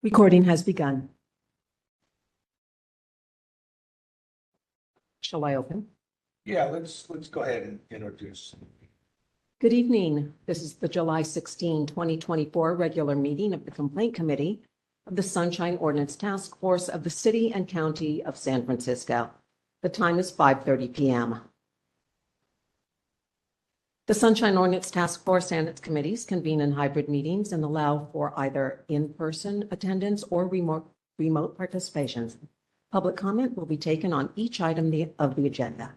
Recording has begun. Shall I open? Yeah, let's go ahead and introduce. Good evening. This is the July 16, 2024 regular meeting of the Complaint Committee of the Sunshine Ordinance Task Force of the City and County of San Francisco. The time is 5:30 p.m. The Sunshine Ordinance Task Force and its committees convene in hybrid meetings and allow for either in-person attendance or remote participation. Public comment will be taken on each item of the agenda.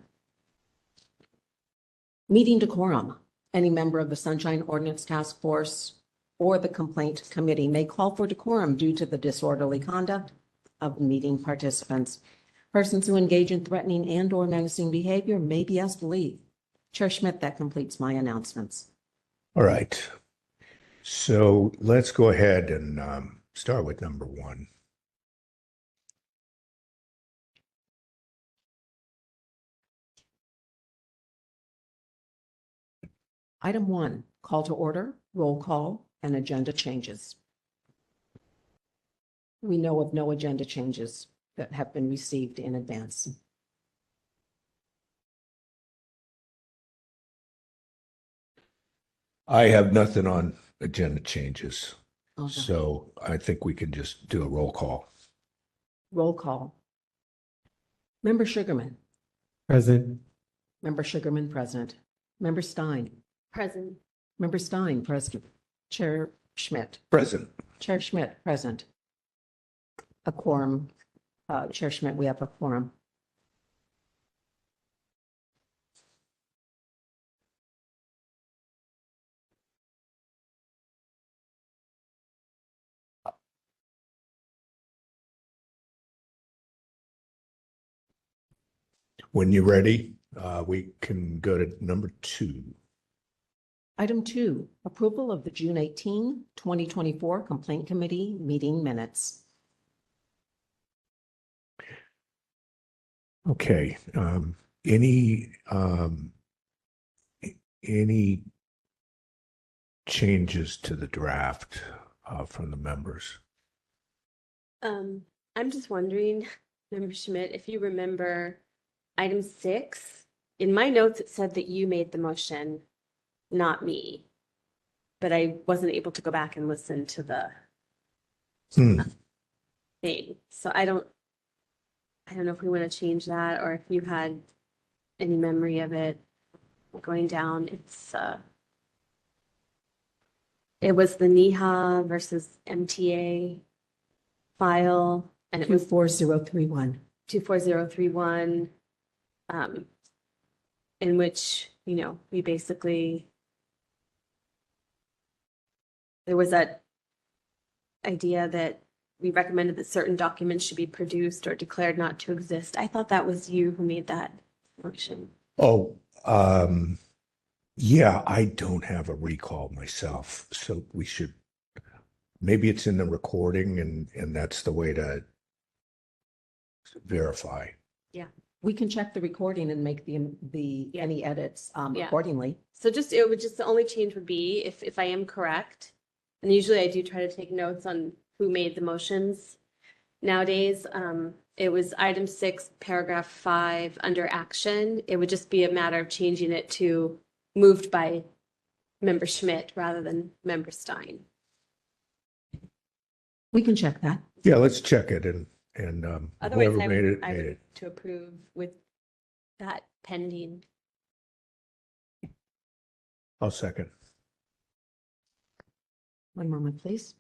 Meeting decorum. Any member of the Sunshine Ordinance Task Force or the Complaint Committee may call for decorum due to the disorderly conduct of meeting participants. Persons who engage in threatening and/or menacing behavior may be asked to leave. Chair Schmidt, that completes my announcements. All right. So let's go ahead and start with number one. Item 1, call to order, roll call, and agenda changes. We know of no agenda changes that have been received in advance. I have nothing on agenda changes, Okay. so I think we can just do a roll call. Roll call. Member Sugarman. Present. Member Sugarman, present. Member Stein. Present. Member Stein, present. Chair Schmidt. Present. Chair Schmidt, present. A quorum. Chair Schmidt, we have a quorum. When you're ready, we can go to number 2. Item 2, approval of the June 18, 2024 Complaint Committee meeting minutes. Okay. Any changes to the draft from the members? I'm just wondering, Member Schmidt, if you remember item 6, in my notes, it said that you made the motion, not me. But I wasn't able to go back and listen to the thing. So I don't know if we want to change that or if you had any memory of it going down. It was the NEHA versus MTA file, and it was 24031. 24031, in which, we basically, there was that idea that we recommended that certain documents should be produced or declared not to exist. I thought that was you who made that motion. Oh, yeah, I don't have a recall myself, so we should, maybe it's in the recording and that's the way to verify. Yeah. We can check the recording and make any edits accordingly. So the only change would be if I am correct, and usually I do try to take notes on who made the motions. Nowadays, it was item 6, paragraph 5 under action. It would just be a matter of changing it to moved by Member Schmidt rather than Member Stein. We can check that. Yeah, let's check it and Otherwise, whoever I made would it. to approve with that pending. I'll second. One moment, please.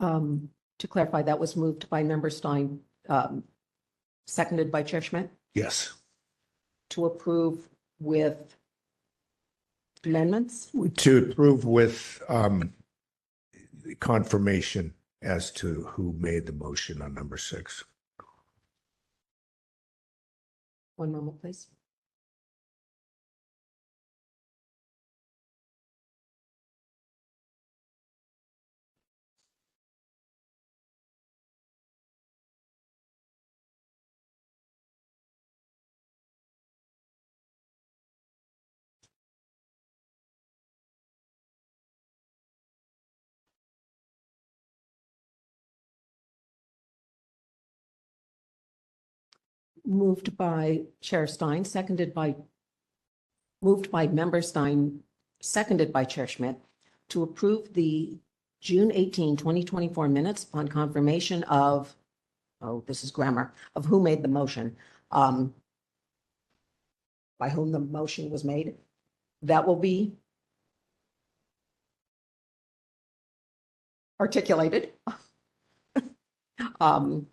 To clarify, that was moved by Member Stein, seconded by Chair Schmidt, Yes. to approve with amendments. To approve with confirmation as to who made the motion on number 6. One moment, please. Moved by Chair Stein, moved by Member Stein, seconded by Chair Schmidt, to approve the June 18, 2024 minutes upon confirmation of, oh, this is grammar, of who made the motion, by whom the motion was made. That will be articulated in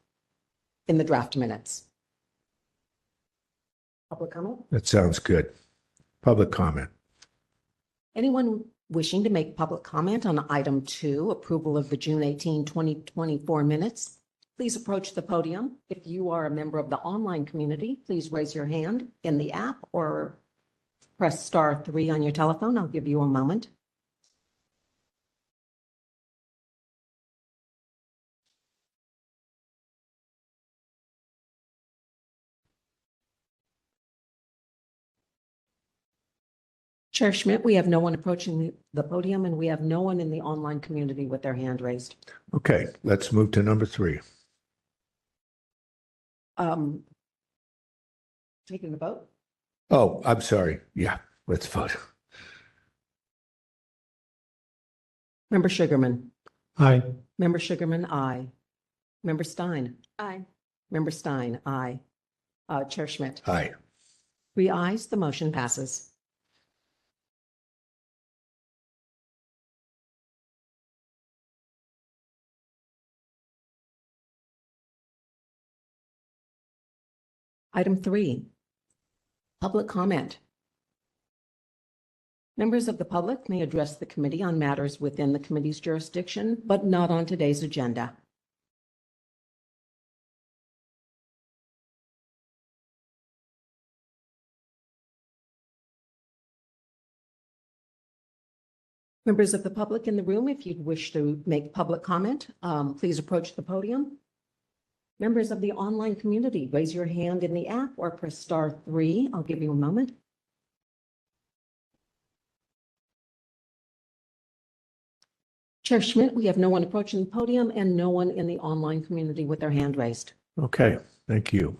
the draft minutes. Public comment? That sounds good. Public comment. Anyone wishing to make public comment on item 2, approval of the June 18, 2024 minutes, please approach the podium. If you are a member of the online community, please raise your hand in the app or press star 3 on your telephone. I'll give you a moment. Chair Schmidt, we have no one approaching the podium, and we have no one in the online community with their hand raised. Okay, let's move to number 3. Taking the vote? Oh, I'm sorry. Yeah, let's vote. Member Sugarman. Aye. Member Sugarman, aye. Member Stein. Aye. Member Stein, aye. Chair Schmidt. Aye. 3 ayes, the motion passes. Item 3, public comment. Members of the public may address the committee on matters within the committee's jurisdiction, but not on today's agenda. Members of the public in the room, if you'd wish to make public comment, please approach the podium. Members of the online community, raise your hand in the app or press star 3. I'll give you a moment. Chair Schmidt, we have no one approaching the podium and no one in the online community with their hand raised. Okay, thank you.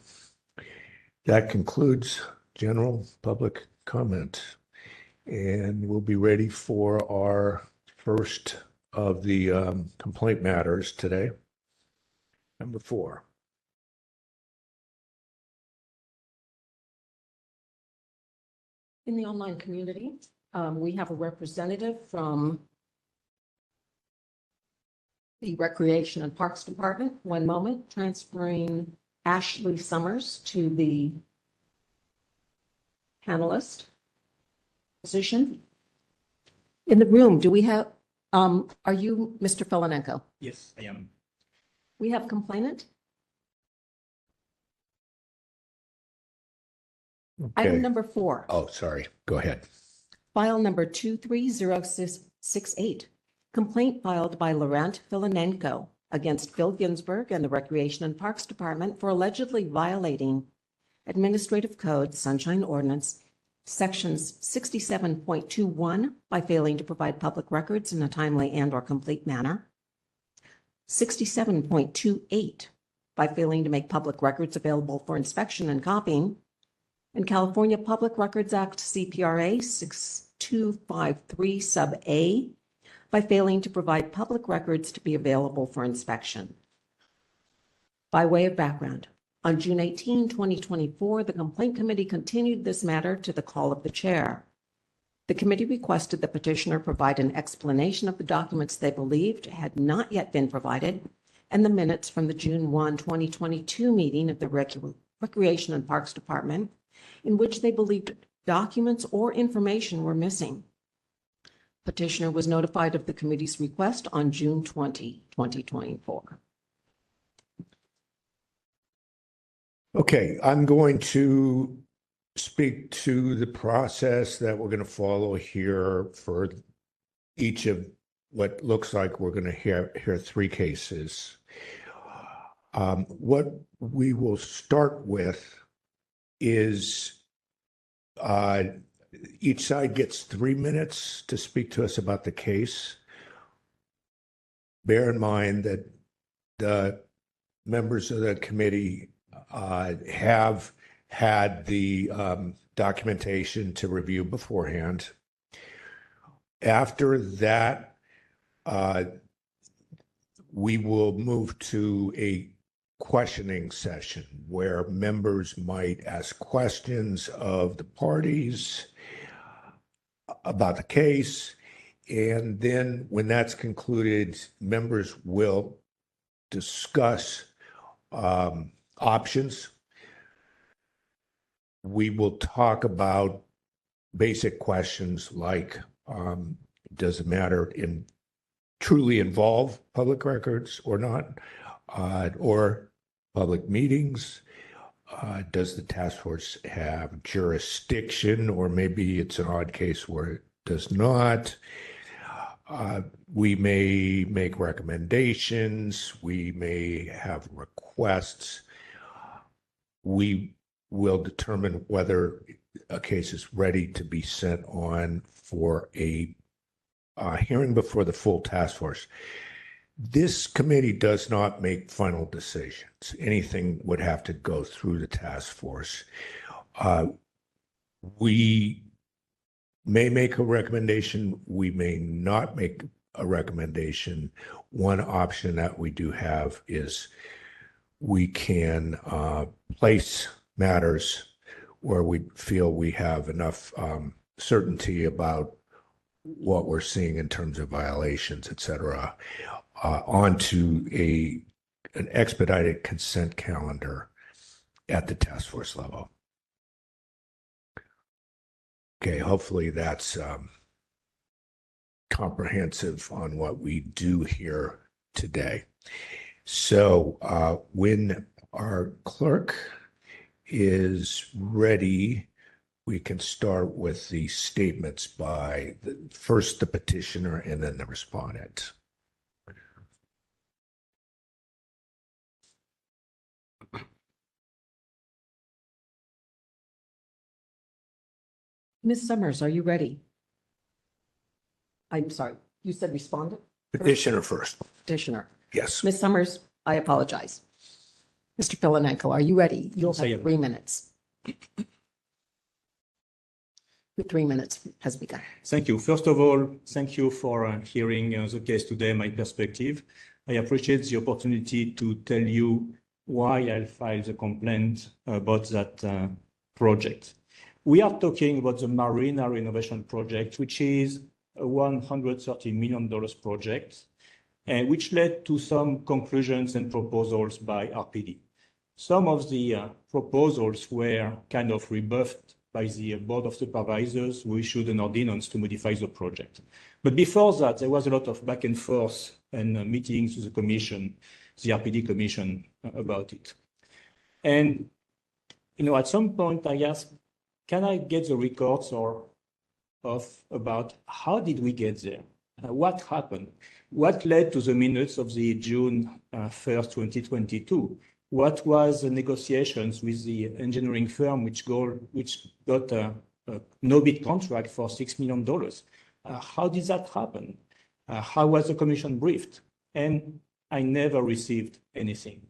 That concludes general public comment. And we'll be ready for our first of the complaint matters today. Number 4. In the online community, we have a representative from the Recreation and Parks Department. One moment, transferring Ashley Summers to the panelist position. In the room, do we have, are you Mr. Filinenko? Yes, I am. We have complainant. Item Okay. number 4. Oh, sorry. Go ahead. File number 230668. Complaint filed by Laurent Filinenko against Phil Ginsburg and the Recreation and Parks Department for allegedly violating Administrative Code Sunshine Ordinance Sections 67.21 by failing to provide public records in a timely and/or complete manner, 67.28 by failing to make public records available for inspection and copying, and California Public Records Act CPRA 6253 sub A by failing to provide public records to be available for inspection. By way of background, on June 18, 2024, the Complaint Committee continued this matter to the call of the chair. The committee requested the petitioner provide an explanation of the documents they believed had not yet been provided and the minutes from the June 1, 2022 meeting of the Recreation and Parks Department in which they believed documents or information were missing. Petitioner was notified of the committee's request on June 20, 2024. Okay, I'm going to speak to the process that we're going to follow here for each of what looks like we're going to hear 3 cases. What we will start with is each side gets 3 minutes to speak to us about the case. Bear in mind that the members of the committee have had the documentation to review beforehand. After that, we will move to a questioning session where members might ask questions of the parties about the case. And then when that's concluded, members will discuss options. We will talk about basic questions like, does the matter truly involve public records or not, or public meetings? Does the task force have jurisdiction, or maybe it's an odd case where it does not? We may make recommendations. We may have requests. We will determine whether a case is ready to be sent on for a hearing before the full task force. This committee does not make final decisions. Anything would have to go through the task force. We may make a recommendation. We may not make a recommendation. One option that we do have is we can place matters where we feel we have enough certainty about what we're seeing in terms of violations, et cetera, onto an expedited consent calendar at the task force level. Okay, hopefully that's comprehensive on what we do here today. So when our clerk is ready, we can start with the statements by first the petitioner and then the respondent. Ms. Summers, are you ready? I'm sorry, you said respondent? Petitioner first. Petitioner. Yes. Ms. Summers, I apologize. Mr. Filanenko, are you ready? You'll Yes, I have am. 3 minutes. The 3 minutes has begun. Thank you. First of all, thank you for hearing the case today, my perspective. I appreciate the opportunity to tell you why I filed the complaint about that project. We are talking about the Marina Renovation Project, which is a $130 million project, which led to some conclusions and proposals by RPD. Some of the proposals were kind of rebuffed by the Board of Supervisors, who issued an ordinance to modify the project. But before that, there was a lot of back and forth and meetings with the commission, the RPD commission, about it. And, at some point I asked, can I get the records about how did we get there? What happened? What led to the minutes of the June 1st, 2022? What was the negotiations with the engineering firm which got a no-bid contract for $6 million? How did that happen? How was the commission briefed? And I never received anything.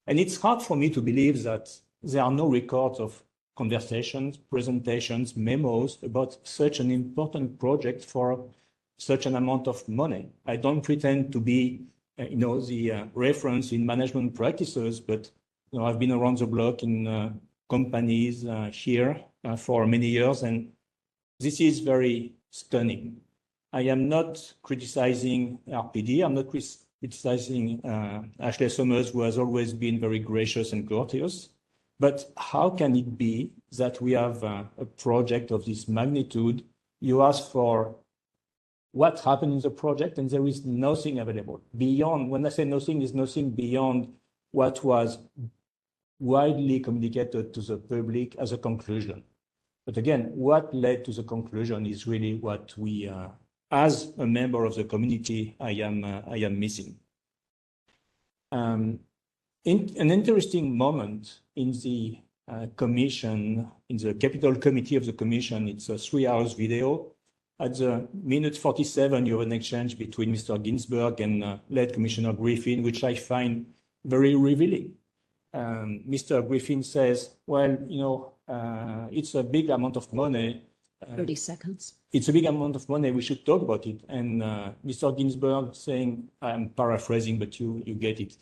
And it's hard for me to believe that there are no records of conversations, presentations, memos about such an important project for such an amount of money. I don't pretend to be, the reference in management practices, but I've been around the block in companies here for many years, and this is very stunning. I am not criticizing RPD. I'm not criticizing Ashley Summers, who has always been very gracious and courteous. But how can it be that we have a project of this magnitude? You ask for what happened in the project, and there is nothing available beyond. When I say nothing, is nothing beyond what was widely communicated to the public as a conclusion. But again, what led to the conclusion is really what we, as a member of the community, I am missing. In an interesting moment in the commission, in the capital committee of the commission, it's a 3 hours video. At the minute 47, you have an exchange between Mr. Ginsburg and late Commissioner Griffin, which I find very revealing. Mr. Griffin says, well, it's a big amount of money. 30 seconds. It's a big amount of money. We should talk about it. And Mr. Ginsburg saying, I'm paraphrasing, but you get it.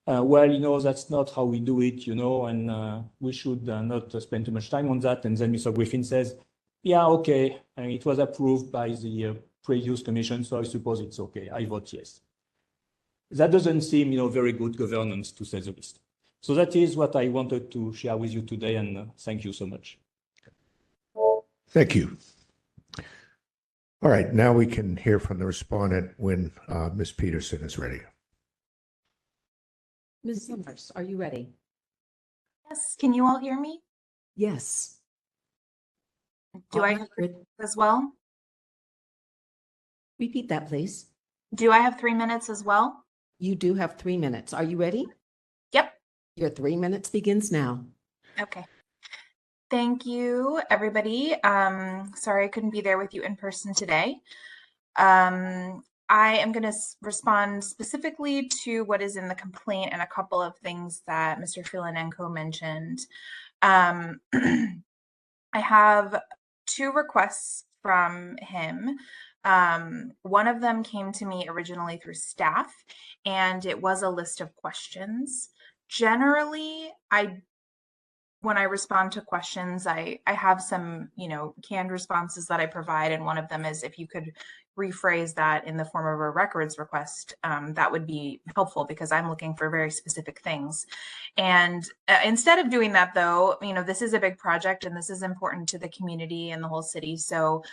Well, that's not how we do it, and we should not spend too much time on that. And then Mr. Griffin says, yeah, okay, it was approved by the previous commission, so I suppose it's okay. I vote yes. That doesn't seem, very good governance, to say the least. So that is what I wanted to share with you today, and thank you so much. Thank you. All right, now we can hear from the respondent when Ms. Peterson is ready. Ms. Summers, are you ready? Yes, can you all hear me? Yes. Do I have as well? Repeat that, please. Do I have 3 minutes as well? You do have 3 minutes. Are you ready? Yep. Your 3 minutes begins now. Okay. Thank you, everybody. Sorry I couldn't be there with you in person today. I am going to respond specifically to what is in the complaint and a couple of things that Mr. Filinenko mentioned. I have 2 requests from him. One of them came to me originally through staff, and it was a list of questions. Generally, when I respond to questions, I have some, canned responses that I provide. And one of them is if you could rephrase that in the form of a records request, that would be helpful because I'm looking for very specific things. And instead of doing that, though, this is a big project and this is important to the community and the whole city. So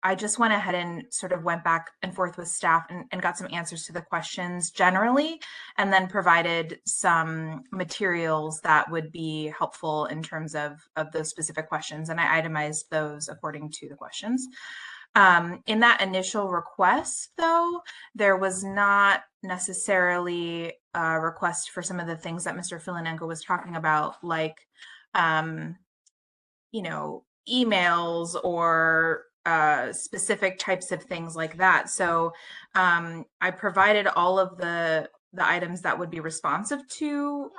I just went ahead and sort of went back and forth with staff and got some answers to the questions generally, and then provided some materials that would be helpful in terms of those specific questions. And I itemized those according to the questions. In that initial request, though, there was not necessarily a request for some of the things that Mr. Filinenko was talking about, like, emails or specific types of things like that. So I provided all of the items that would be responsive to.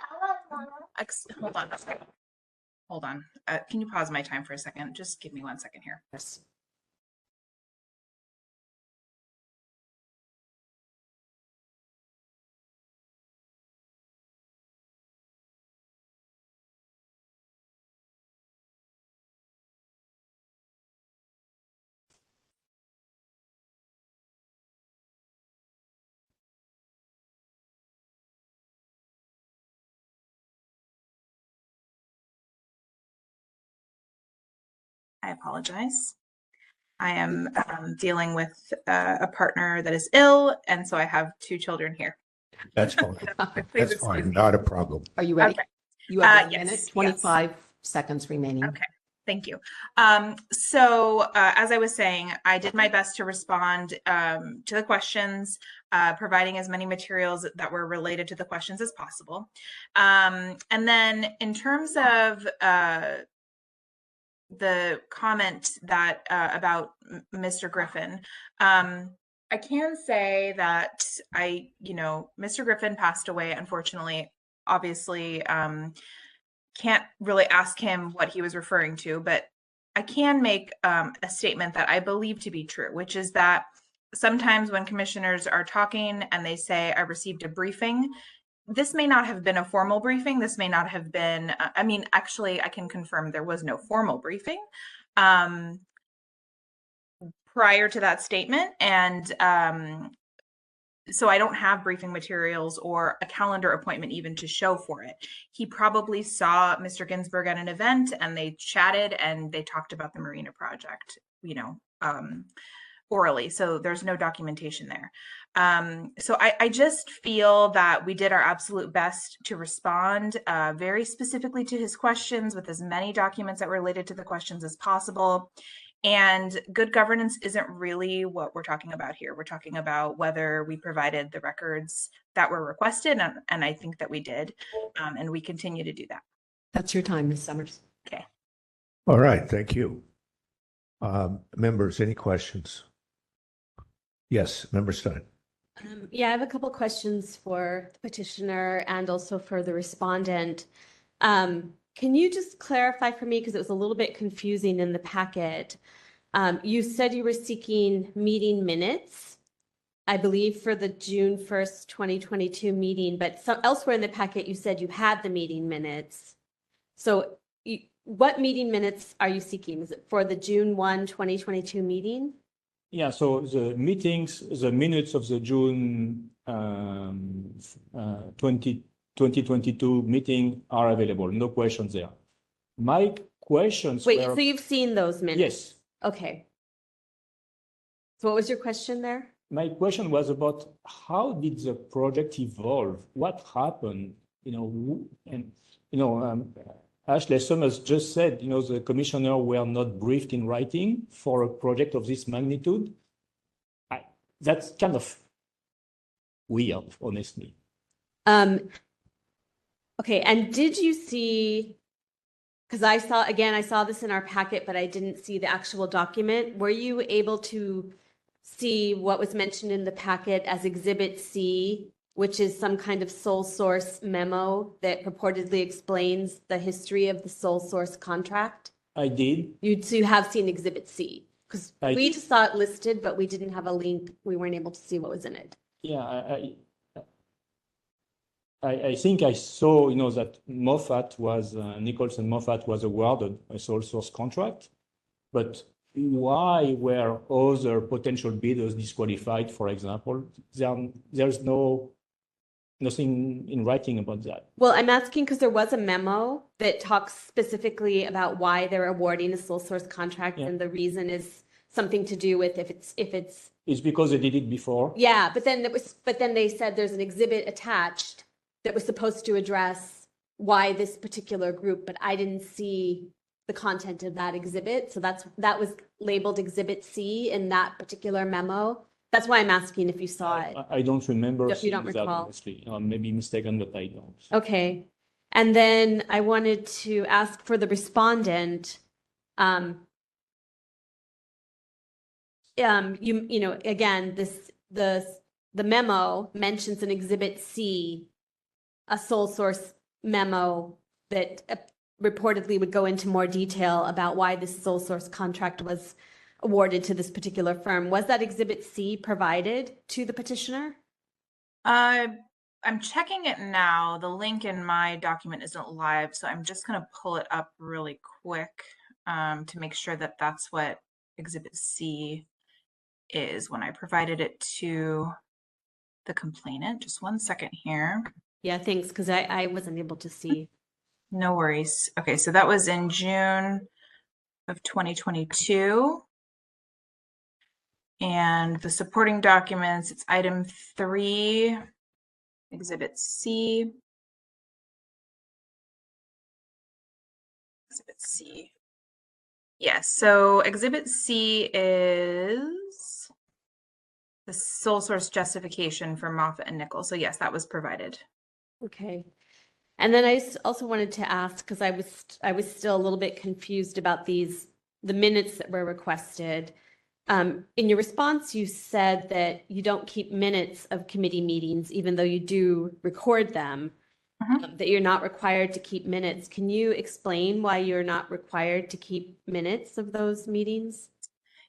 Hold on. Can you pause my time for a second? Just give me 1 second here. Yes. I apologize. I am dealing with a partner that is ill, and so I have 2 children here. That's fine. That's fine. Not a problem. Are you ready? Okay. You have 1 yes, minute, 25 seconds remaining. Okay. Thank you. So as I was saying, I did my best to respond to the questions, providing as many materials that were related to the questions as possible. And then in terms of the comment that about Mr. Griffin, I can say that Mr. Griffin passed away, unfortunately. Obviously, can't really ask him what he was referring to, but I can make a statement that I believe to be true, which is that sometimes when commissioners are talking and they say, I received a briefing, this may not have been a formal briefing. This may not have been, actually, I can confirm there was no formal briefing prior to that statement. And so I don't have briefing materials or a calendar appointment even to show for it. He probably saw Mr. Ginsburg at an event and they chatted and they talked about the Marina project, orally. So there's no documentation there. So I just feel that we did our absolute best to respond very specifically to his questions with as many documents that were related to the questions as possible. And good governance isn't really what we're talking about here. We're talking about whether we provided the records that were requested, and I think that we did, and we continue to do that. That's your time, Ms. Summers. Okay. All right. Thank you. Members, any questions? Yes, Member Stein. Yeah, I have a couple questions for the petitioner and also for the respondent. Can you just clarify for me, because it was a little bit confusing in the packet. You said you were seeking meeting minutes, I believe, for the June 1st, 2022 meeting, but elsewhere in the packet, you said you had the meeting minutes. So what meeting minutes are you seeking? Is it for the June 1, 2022 meeting? Yeah, so the minutes of the June 2022 meeting are available. No questions there. My questions Wait, were, so you've seen those minutes? yes. Okay. So what was your question there? My question was about how did the project evolve? What happened? Ashley Summers just said, the commissioner were not briefed in writing for a project of this magnitude. That's kind of weird, honestly. Okay, and did you see, because I saw this in our packet, but I didn't see the actual document. Were you able to see what was mentioned in the packet as Exhibit C, which is some kind of sole source memo that purportedly explains the history of the sole source contract? I did. You have seen Exhibit C, because I we did. just saw it listed, but we didn't have a link. We weren't able to see what was in it. Yeah, I think I saw, that Nicholson Moffat was awarded a sole source contract, but why were other potential bidders disqualified, for example? There's nothing in writing about that. Well, I'm asking because there was a memo that talks specifically about why they're awarding a sole source contract, Yeah. and the reason is something to do with if it's It's because they did it before. yeah, but then they said there's an exhibit attached that was supposed to address why this particular group, but I didn't see the content of that exhibit. So that was labeled Exhibit C in that particular memo. That's why I'm asking if you saw it. I don't remember. You don't seeing that, recall? honestly. I may be mistaken, but I don't. Okay. And then I wanted to ask for the respondent, again, the memo mentions an Exhibit C, a sole source memo that reportedly would go into more detail about why this sole source contract was awarded to this particular firm. Was that Exhibit C provided to the petitioner? I'm checking it now. The link in my document isn't live, so I'm just going to pull it up really quick to make sure that that's what Exhibit C is when I provided it to the complainant. Just 1 second here. Yeah, thanks, because I wasn't able to see. No worries. Okay, so that was in June of 2022. And the supporting documents, it's item 3, Exhibit C. Exhibit C. Yes, so Exhibit C is the sole source justification for Moffat and Nichols. So yes, that was provided. Okay. And then I also wanted to ask, because I was still a little bit confused about the minutes that were requested. In your response, you said that you don't keep minutes of committee meetings, even though you do record them, that you're not required to keep minutes. Can you explain why you're not required to keep minutes of those meetings?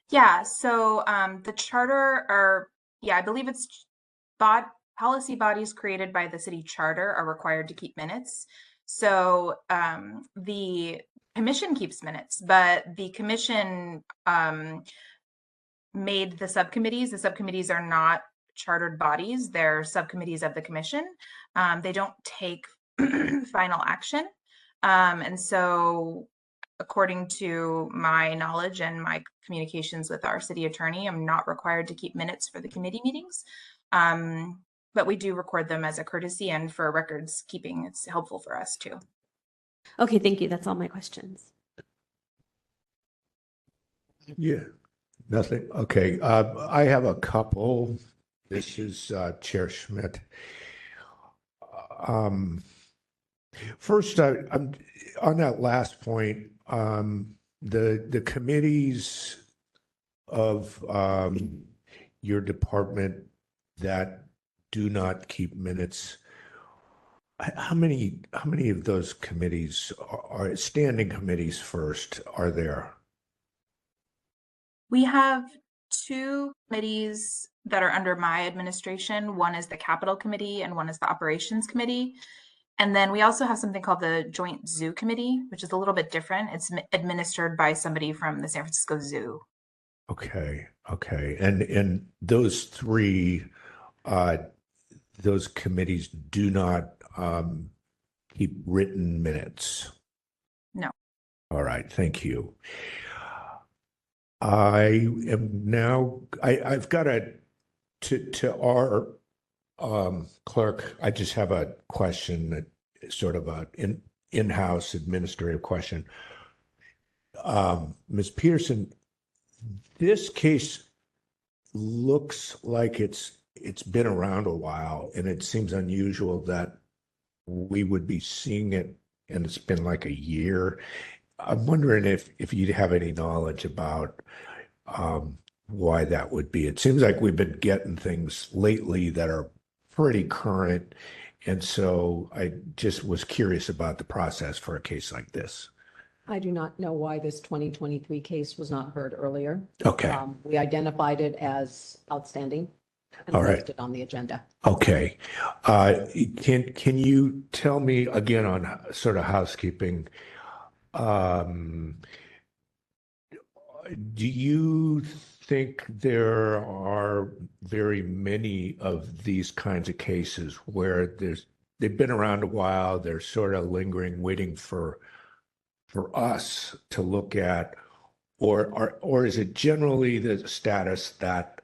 Yeah, so the charter I believe it's policy bodies created by the city charter are required to keep minutes. So the commission keeps minutes, but the commission made the subcommittees. The subcommittees are not chartered bodies. They're subcommittees of the commission. They don't take final action. And so according to my knowledge and my communications with our city attorney, I'm not required to keep minutes for the committee meetings. But we do record them as a courtesy, and for records keeping, it's helpful for us too. Okay, thank you. That's all my questions. Yeah, nothing. Okay, I have a couple. This is Chair Schmidt. First, I'm on that last point. The committees of your department that do not keep minutes, how many of those committees are standing committees first are there? We have two committees that are under my administration. One is the Capital Committee and one is the Operations Committee. And then we also have something called the Joint Zoo Committee, which is a little bit different. It's administered by somebody from the San Francisco Zoo. Okay. And those three, those committees do not keep written minutes. No. All right, thank you. I've got to our clerk, I just have a question, that sort of a in-house administrative question. Ms. Peterson, this case looks like it's been around a while, and it seems unusual that we would be seeing it, and it's been like a year. I'm wondering if you'd have any knowledge about why that would be. It seems like we've been getting things lately that are pretty current, and so I just was curious about the process for a case like this. I do not know why this 2023 case was not heard earlier. Okay. We identified it as outstanding and All right. placed it on the agenda. Okay. Can you tell me again on sort of housekeeping? Do you think there are very many of these kinds of cases where they've been around a while, they're sort of lingering, waiting for us to look at, or is it generally the status that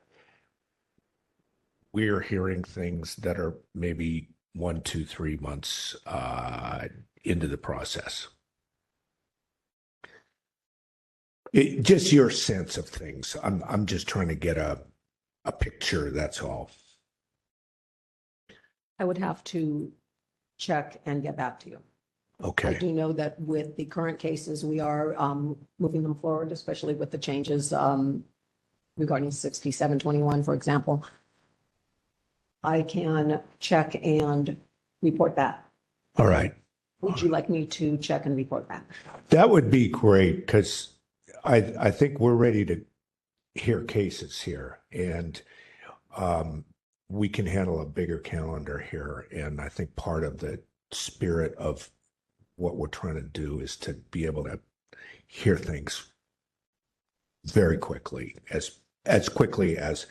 we're hearing things that are maybe 1, 2, 3 months into the process? Just your sense of things. I'm just trying to get a picture, that's all. I would have to check and get back to you. I Okay. do know that with the current cases, we are moving them forward, especially with the changes regarding 6721, for example. I can check and report back. All right. Would you like me to check and report back? That would be great, because I think we're ready to hear cases here, and we can handle a bigger calendar here. And I think part of the spirit of what we're trying to do is to be able to hear things very quickly, as quickly as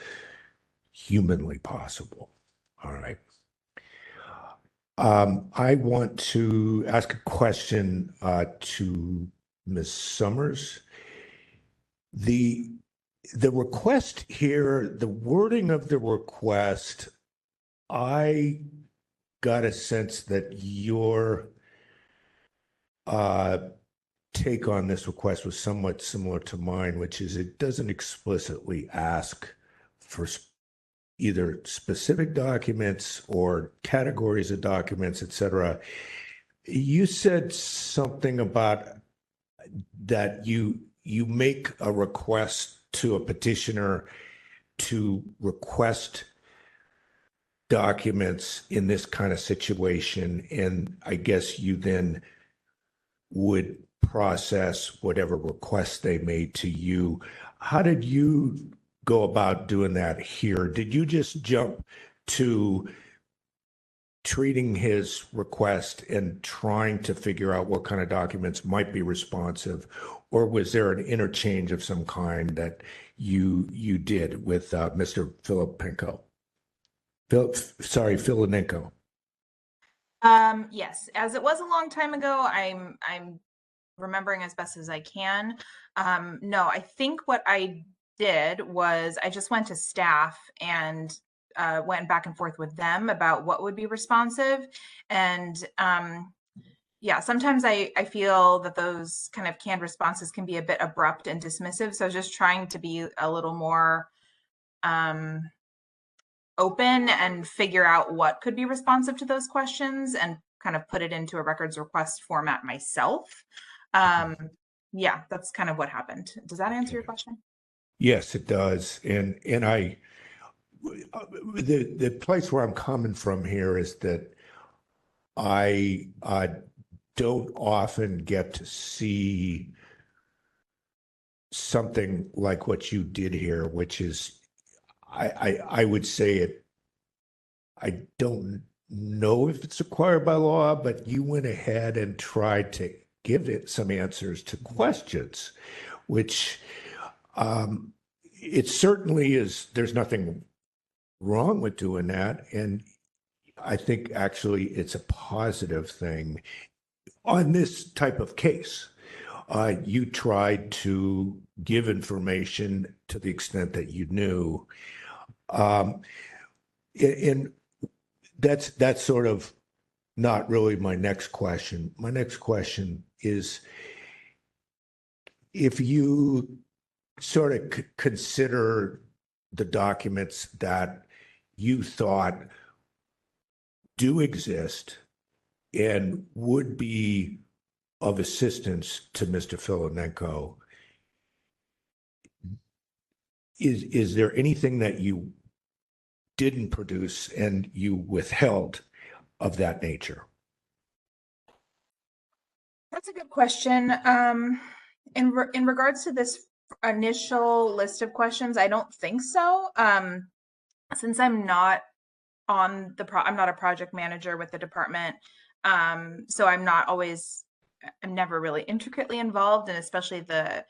humanly possible. All right. I want to ask a question to Ms. Summers. The request here, the wording of the request, I got a sense that your take on this request was somewhat similar to mine, which is it doesn't explicitly ask for either specific documents or categories of documents, et cetera. You said something about that you make a request to a petitioner to request documents in this kind of situation, and I guess you then would process whatever requests they made to you. How did you go about doing that here? Did you just jump to treating his request and trying to figure out what kind of documents might be responsive, or was there an interchange of some kind that you did with Mr. Filipenko? Filinenko. Yes, as it was a long time ago, I'm remembering as best as I can. No, I think what I did was I just went to staff and went back and forth with them about what would be responsive. And yeah, sometimes I feel that those kind of canned responses can be a bit abrupt and dismissive. So I was just trying to be a little more open and figure out what could be responsive to those questions and kind of put it into a records request format myself. Yeah, that's kind of what happened. Does that answer your question? Yes, it does. And the place where I'm coming from here is that I don't often get to see something like what you did here, which is, I would say it, I don't know if it's required by law, but you went ahead and tried to give it some answers to questions, which it certainly is, there's nothing wrong with doing that. And I think actually it's a positive thing on this type of case. You tried to give information to the extent that you knew. And that's sort of not really my next question. My next question is, if you sort of consider the documents that you thought do exist and would be of assistance to Mr. Filinenko, is there anything that you didn't produce and you withheld of that nature? That's a good question. In regards to this initial list of questions, I don't think so. Since I'm not on the I'm not a project manager with the department, so I'm never really intricately involved, and especially the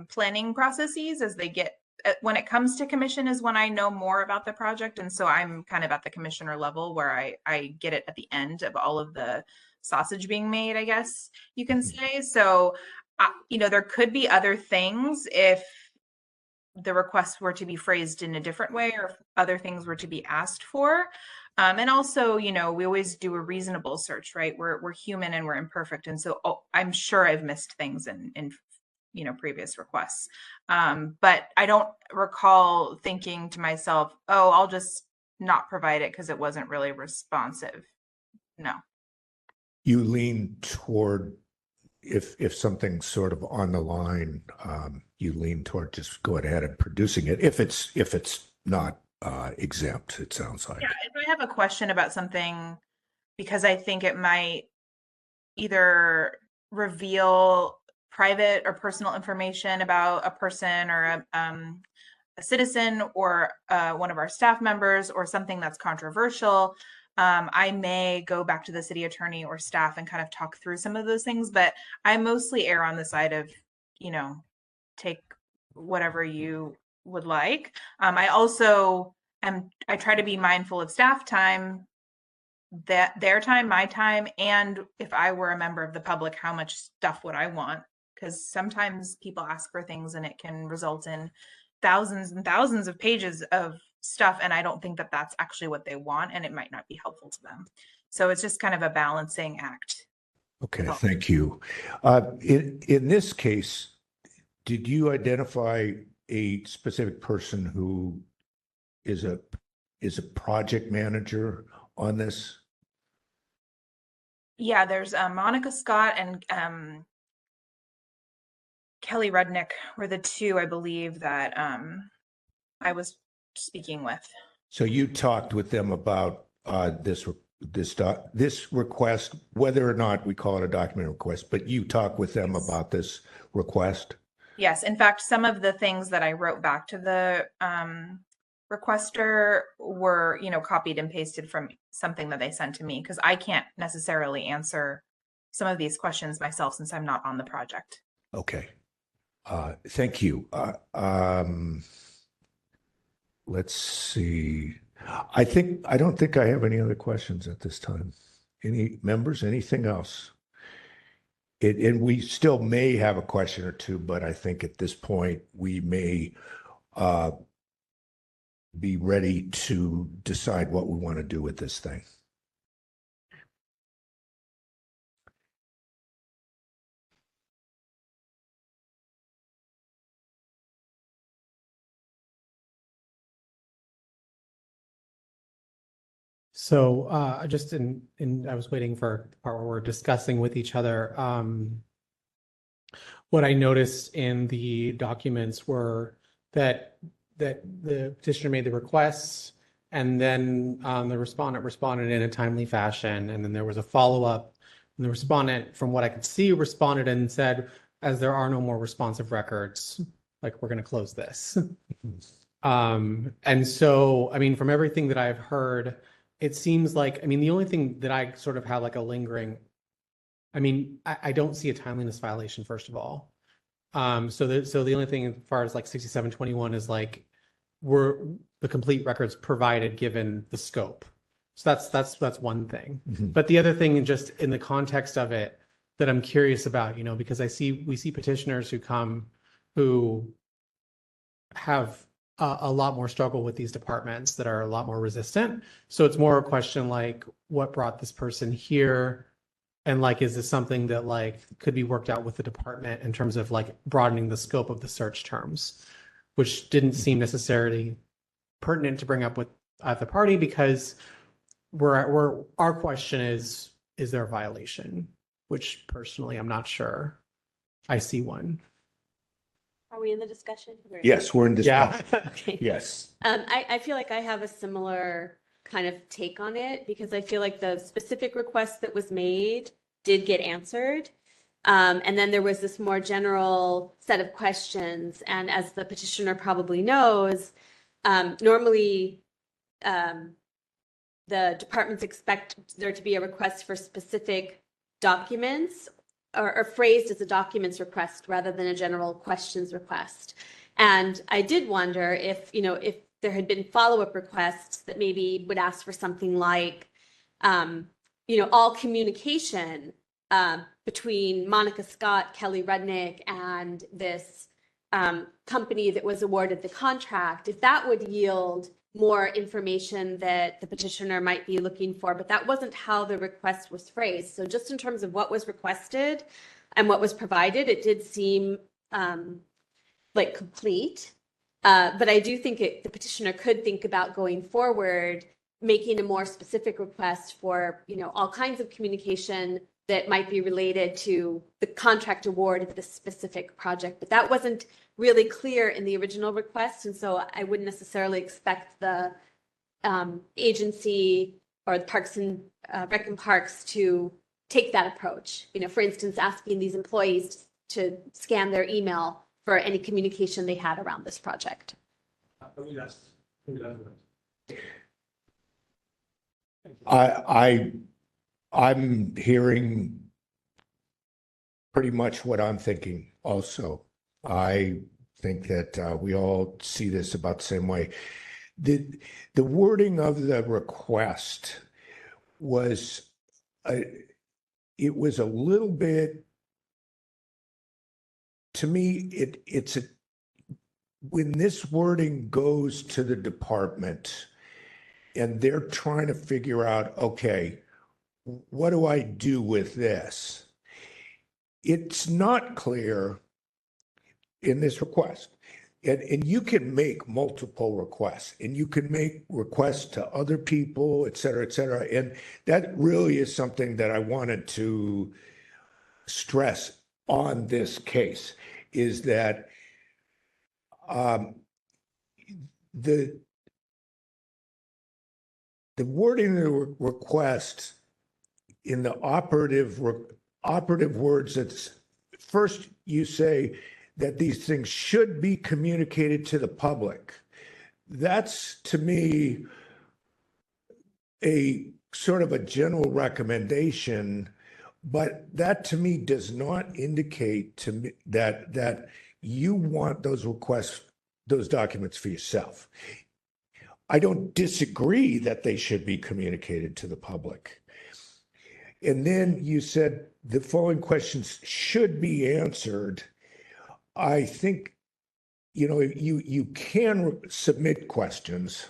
planning processes as they get. When it comes to commission is when I know more about the project, and so I'm kind of at the commissioner level where I get it at the end of all of the sausage being made, I guess you can say. So, there could be other things if the requests were to be phrased in a different way, or if other things were to be asked for. And also, we always do a reasonable search, right? We're human and we're imperfect, and so I'm sure I've missed things in previous requests. But I don't recall thinking to myself, oh, I'll just not provide it because it wasn't really responsive. No. You lean toward, if something's sort of on the line, you lean toward just go ahead and producing it if it's not exempt, it sounds like. Yeah, if I have a question about something because I think it might either reveal private or personal information about a person or a citizen or one of our staff members, or something that's controversial, I may go back to the city attorney or staff and kind of talk through some of those things. But I mostly err on the side of, take whatever you would like. I also I try to be mindful of staff time, that their time, my time, and if I were a member of the public, how much stuff would I want? Because sometimes people ask for things and it can result in thousands and thousands of pages of stuff, and I don't think that that's actually what they want, and it might not be helpful to them. So it's just kind of a balancing act. Okay, thank you. In this case, did you identify a specific person who is a project manager on this? Yeah, there's Monica Scott and Kelly Rudnick were the two, I believe, that I was speaking with. So you talked with them about this request, whether or not we call it a document request, but you talked with them about this request? Yes. In fact, some of the things that I wrote back to the requester were, copied and pasted from something that they sent to me, because I can't necessarily answer some of these questions myself since I'm not on the project. Okay. Thank you. Let's see. I don't think I have any other questions at this time. Any members, anything else? And we still may have a question or two, but I think at this point we may be ready to decide what we want to do with this thing. So I was waiting for the part where we're discussing with each other. What I noticed in the documents were that that the petitioner made the requests, and then the respondent responded in a timely fashion, and then there was a follow-up, and the respondent, from what I could see, responded and said, as there are no more responsive records, like, we're going to close this. And so, I mean, from everything that I've heard, it seems like, I mean, the only thing that I sort of have like a lingering, I mean, I don't see a timeliness violation, first of all. So the only thing as far as like 6721 is like, were the complete records provided given the scope. So that's one thing. But the other thing, just in the context of it, that I'm curious about, you know, because we see petitioners who come who have a lot more struggle with these departments that are a lot more resistant. So it's more a question like, what brought this person here? And like, is this something that like could be worked out with the department in terms of like broadening the scope of the search terms, which didn't seem necessarily pertinent to bring up with the party, because our question is there a violation? Which personally, I'm not sure I see one. Are we in the discussion? Yes, we're in discussion. Yeah. Okay. Yes. I feel like I have a similar kind of take on it, because I feel like the specific request that was made did get answered. And then there was this more general set of questions. And as the petitioner probably knows, normally the departments expect there to be a request for specific documents, or phrased as a documents request rather than a general questions request. And I did wonder if, you know, if there had been follow-up requests that maybe would ask for something like, you know, all communication between Monica Scott, Kelly Rudnick, and this company that was awarded the contract, if that would yield more information that the petitioner might be looking for. But that wasn't how the request was phrased. So just in terms of what was requested and what was provided, it did seem like complete. But I do think the petitioner could think about going forward, making a more specific request for, you know, all kinds of communication that might be related to the contract award of this specific project. But that wasn't really clear in the original request. And so I wouldn't necessarily expect the agency or the Parks and Rec and Parks to take that approach. You know, for instance, asking these employees to scan their email for any communication they had around this project. I'm hearing pretty much what I'm thinking also. I think that we all see this about the same way. The wording of the request was, it was a little bit, to me, it's when this wording goes to the department and they're trying to figure out, okay, what do I do with this? It's not clear in this request. And you can make multiple requests, and you can make requests to other people, et cetera, et cetera. And that really is something that I wanted to stress on this case, is that the wording of the request in the operative words, it's first you say that these things should be communicated to the public. That's, to me, a sort of a general recommendation, but that to me does not indicate to me that you want those requests, those documents for yourself. I don't disagree that they should be communicated to the public. And then you said the following questions should be answered. I think, you know, you can submit questions.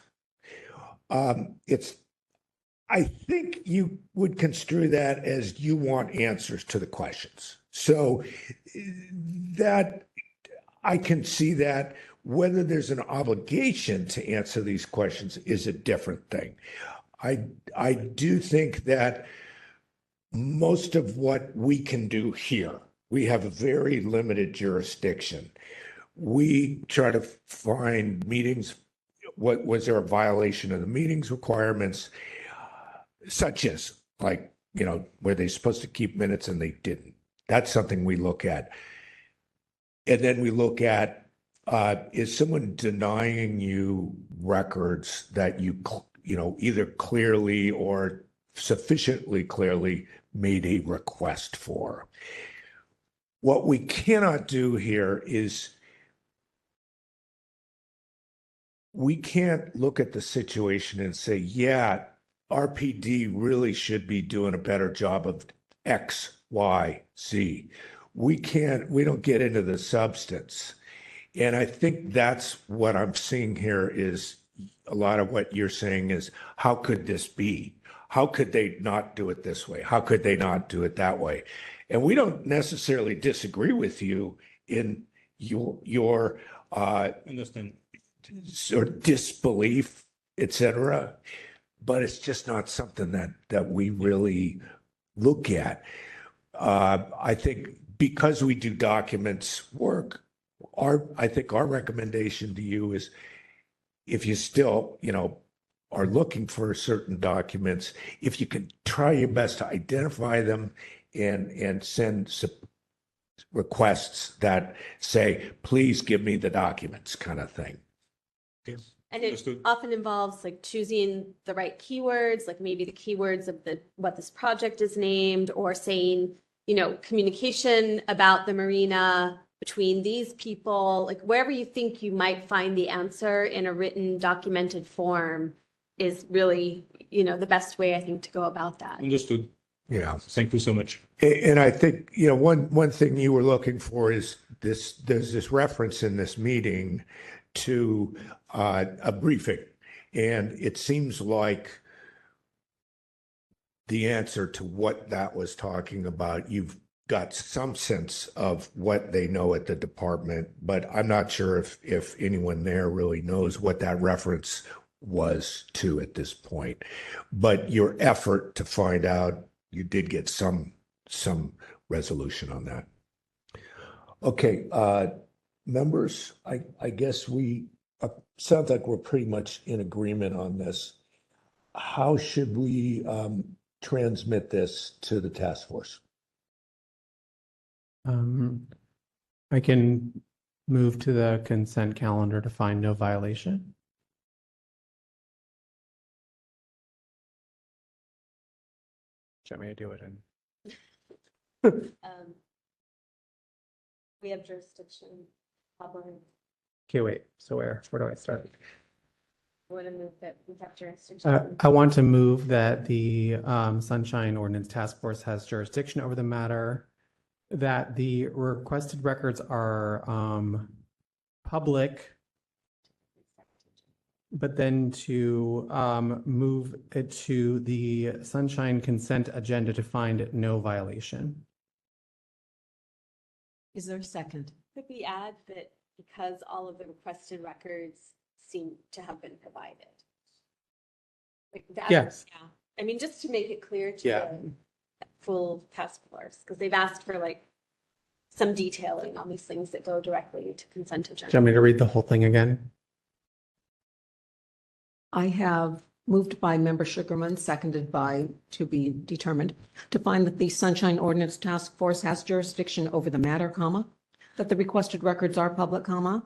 I think you would construe that as you want answers to the questions. So that I can see that. Whether there's an obligation to answer these questions is a different thing. I do think that most of what we can do here, we have a very limited jurisdiction. we try to find meetings. What was there a violation of the meetings requirements, such as like, were they supposed to keep minutes and they didn't? That's something we look at. And then we look at, is someone denying you records that you either clearly or sufficiently clearly made a request for? What we cannot do here is we can't look at the situation and say, yeah, RPD really should be doing a better job of X, Y, Z. We don't get into the substance. And I think that's what I'm seeing here is a lot of what you're saying is, how could this be? How could they not do it this way? How could they not do it that way? And we don't necessarily disagree with you in your Understand. sort of disbelief, etc. But it's just not something that we really look at. I think because we do documents work, I think our recommendation to you is, if you still, are looking for certain documents, if you can try your best to identify them and send requests that say, please give me the documents, kind of thing. And it Understood. often involves like choosing the right keywords, like maybe the keywords of what this project is named, or saying, communication about the marina between these people, like wherever you think you might find the answer in a written, documented form is really, the best way, I think, to go about that. Understood. Yeah. Thank you so much. And I think, one thing you were looking for is there's this reference in this meeting to a briefing. And it seems like the answer to what that was talking about, you've got some sense of what they know at the department, but I'm not sure if anyone there really knows what that reference was to at this point. But your effort to find out, you did get some resolution on that. Okay, members, I guess sounds like we're pretty much in agreement on this. How should we transmit this to the task force? I can move to the consent calendar to find no violation. Do you want me to do it in? We have jurisdiction, probably. Okay, wait. So where do I start? Want to move that we have jurisdiction. I want to move that the Sunshine Ordinance Task Force has jurisdiction over the matter, that the requested records are public, but then to move it to the Sunshine consent agenda to find no violation. Is there a second? Could we add that because all of the requested records seem to have been provided? Like that, Yes. yeah. I mean, just to make it clear to Yeah. the full task force, because they've asked for like some detailing on these things that go directly to consent Do you agenda. want me to read the whole thing again? I have moved by Member Sugarman, seconded by to be determined, to find that the Sunshine Ordinance Task Force has jurisdiction over the matter, comma, that the requested records are public, comma,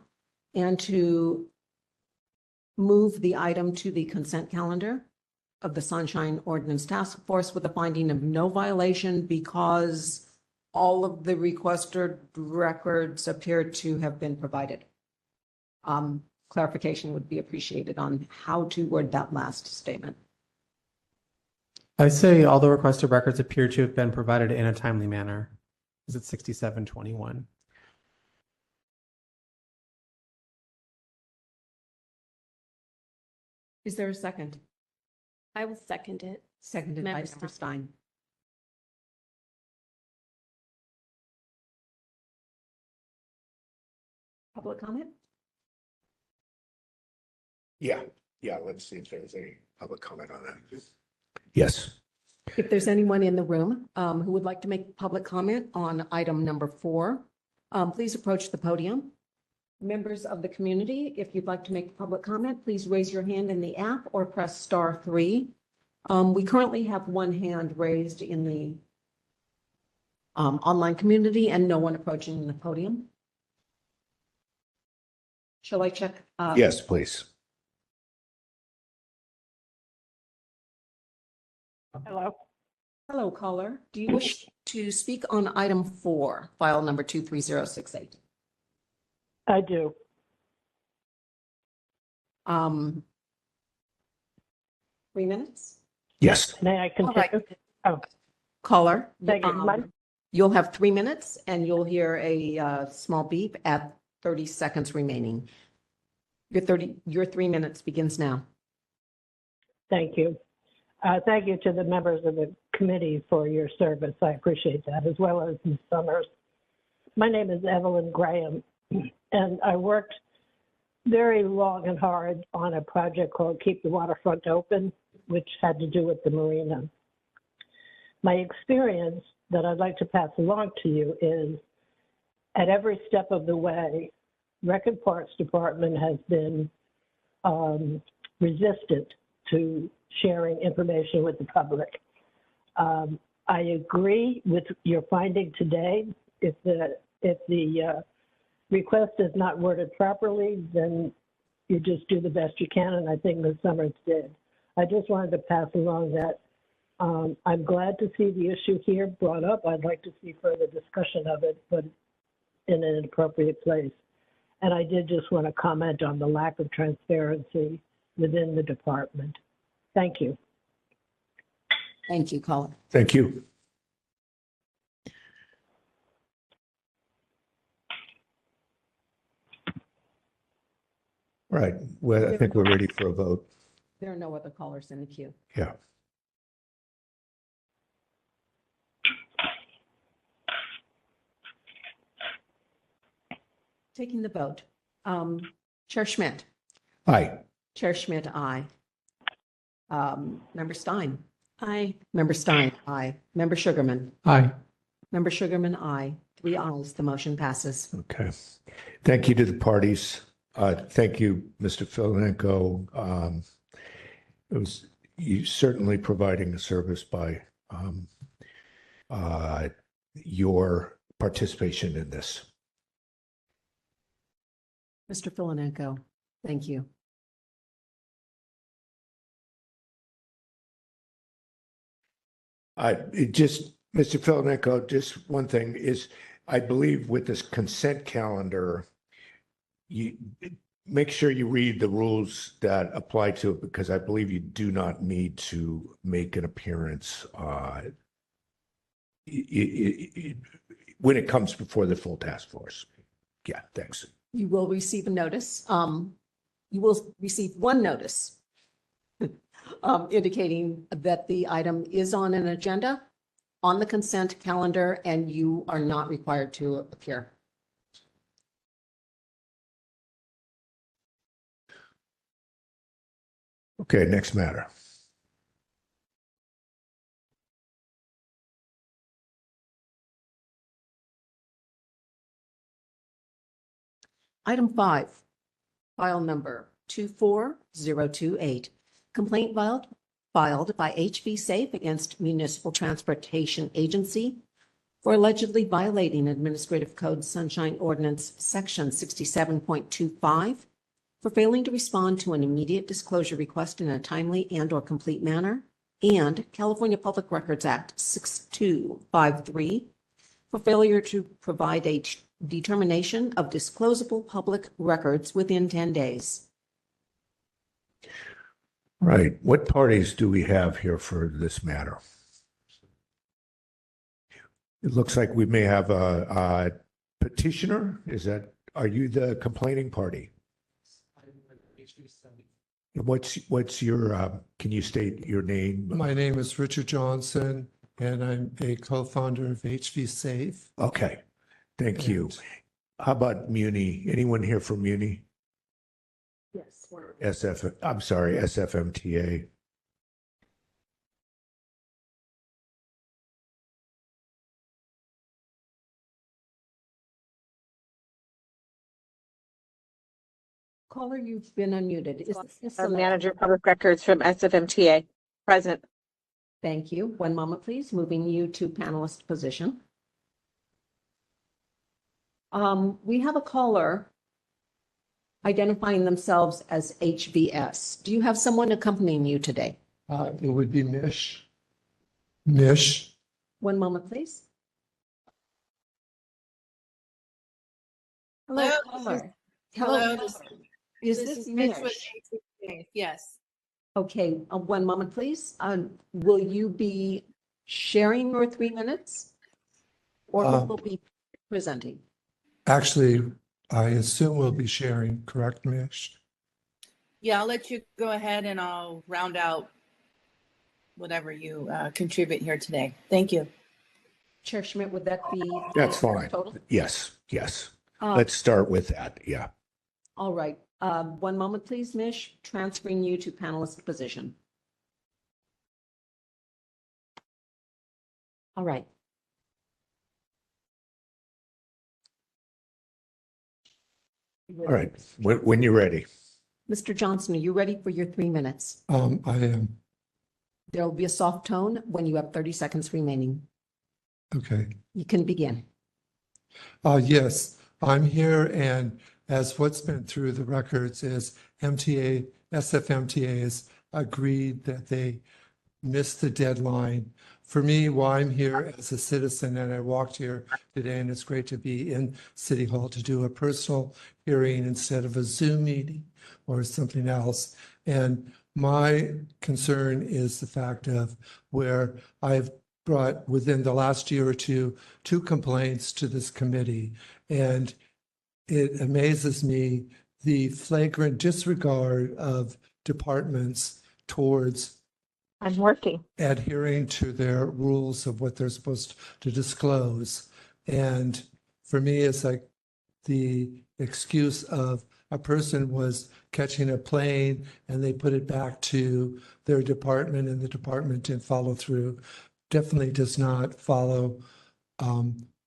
and to move the item to the consent calendar of the Sunshine Ordinance Task Force with a finding of no violation because all of the requested records appear to have been provided. Clarification would be appreciated on how to word that last statement. I say all the requested records appear to have been provided in a timely manner. Is it 6721? Is there a second? I will second it. Seconded by Member Member Stein. Public comment? Yeah, let's see if there's any public comment on that. Yes. If there's anyone in the room who would like to make public comment on item number 4, please approach the podium Members of the community, if you'd like to make public comment, please raise your hand in the app or press *3. We currently have one hand raised in the online community and no one approaching the podium. Shall I check? Yes, please. Hello. Hello, caller. Do you wish to speak on item 4, file number 23068? I do. 3 minutes? Yes. May I All right. continue? Oh, Caller, thank you. you'll have 3 minutes and you'll hear a small beep at 30 seconds remaining. Your 3 minutes begins now. Thank you. Thank you to the members of the committee for your service. I appreciate that, as well as Ms. Summers. My name is Evelyn Graham, and I worked very long and hard on a project called Keep the Waterfront Open, which had to do with the marina. My experience that I'd like to pass along to you is at every step of the way, Record Parks Department has been resistant to sharing information with the public. I agree with your finding today. If the request is not worded properly, then you just do the best you can, and I think Ms. Summers did. I just wanted to pass along that I'm glad to see the issue here brought up. I'd like to see further discussion of it, but in an appropriate place. And I did just want to comment on the lack of transparency within the department. Thank you. Thank you, caller. Thank you. Right. Well, I think we're ready for a vote. There are no other callers in the queue. Yeah. Taking the vote. Chair Schmidt. Aye. Chair Schmidt, aye. Member Stein. Aye. Member Stein, aye. Member Sugarman. Aye. Member Sugarman, aye. 3 ayes. The motion passes. Okay. Thank you to the parties. Thank you, Mr. Filenko. It was you certainly providing a service by your participation in this. Mr. Filenko, thank you. Mr. Filenko, just one thing is, I believe with this consent calendar, you make sure you read the rules that apply to it, because I believe you do not need to make an appearance when it comes before the full task force. Yeah, thanks. You will receive a notice. You will receive one notice indicating that the item is on an agenda on the consent calendar and you are not required to appear. Okay, next matter. Item 5, file number 24028. Complaint filed by HV Safe against Municipal Transportation Agency for allegedly violating Administrative Code Sunshine Ordinance Section 67.25 for failing to respond to an immediate disclosure request in a timely and/or complete manner, and California Public Records Act 6253 for failure to provide a determination of disclosable public records within 10 days. Right. What parties do we have here for this matter? It looks like we may have a petitioner. Are you the complaining party? What's your, can you state your name? My name is Richard Johnson, and I'm a co-founder of HV Safe. Okay, thank you. How about Muni? Anyone here from Muni? Yes. SFMTA. Caller, you've been unmuted. Is this Alea? Manager of Public Records from SFMTA. Present. Thank you. One moment, please. Moving you to panelist position. We have a caller identifying themselves as HVS. Do you have someone accompanying you today? It would be Mish. Mish. One moment, please. Hello, Hello, caller. Hello, Is this this is Mitch with Mish? ATK. Yes. Okay, one moment, please. Will you be sharing your 3 minutes? Or who will be presenting? Actually, I assume we'll be sharing, correct, Mish? Yeah, I'll let you go ahead and I'll round out whatever you contribute here today. Thank you. Chair Schmidt, would that be? That's fine. Total? Yes, yes. Uh, Let's start with that. Yeah. All right. One moment, please, Mish. Transferring you to panelist position. All right. All right. When you're ready. Mr. Johnson, are you ready for your 3 minutes? I am. There will be a soft tone when you have 30 seconds remaining. Okay. You can begin. Yes, I'm here, and as what's been through the records is SFMTA has agreed that they missed the deadline. For me, why I'm here as a citizen, and I walked here today, and it's great to be in City Hall to do a personal hearing instead of a Zoom meeting or something else. And my concern is the fact of where I've brought within the last year or two complaints to this committee. And it amazes me the flagrant disregard of departments towards I'm working. adhering to their rules of what they're supposed to disclose. And for me, it's like the excuse of a person was catching a plane and they put it back to their department and the department didn't follow through. Definitely does not follow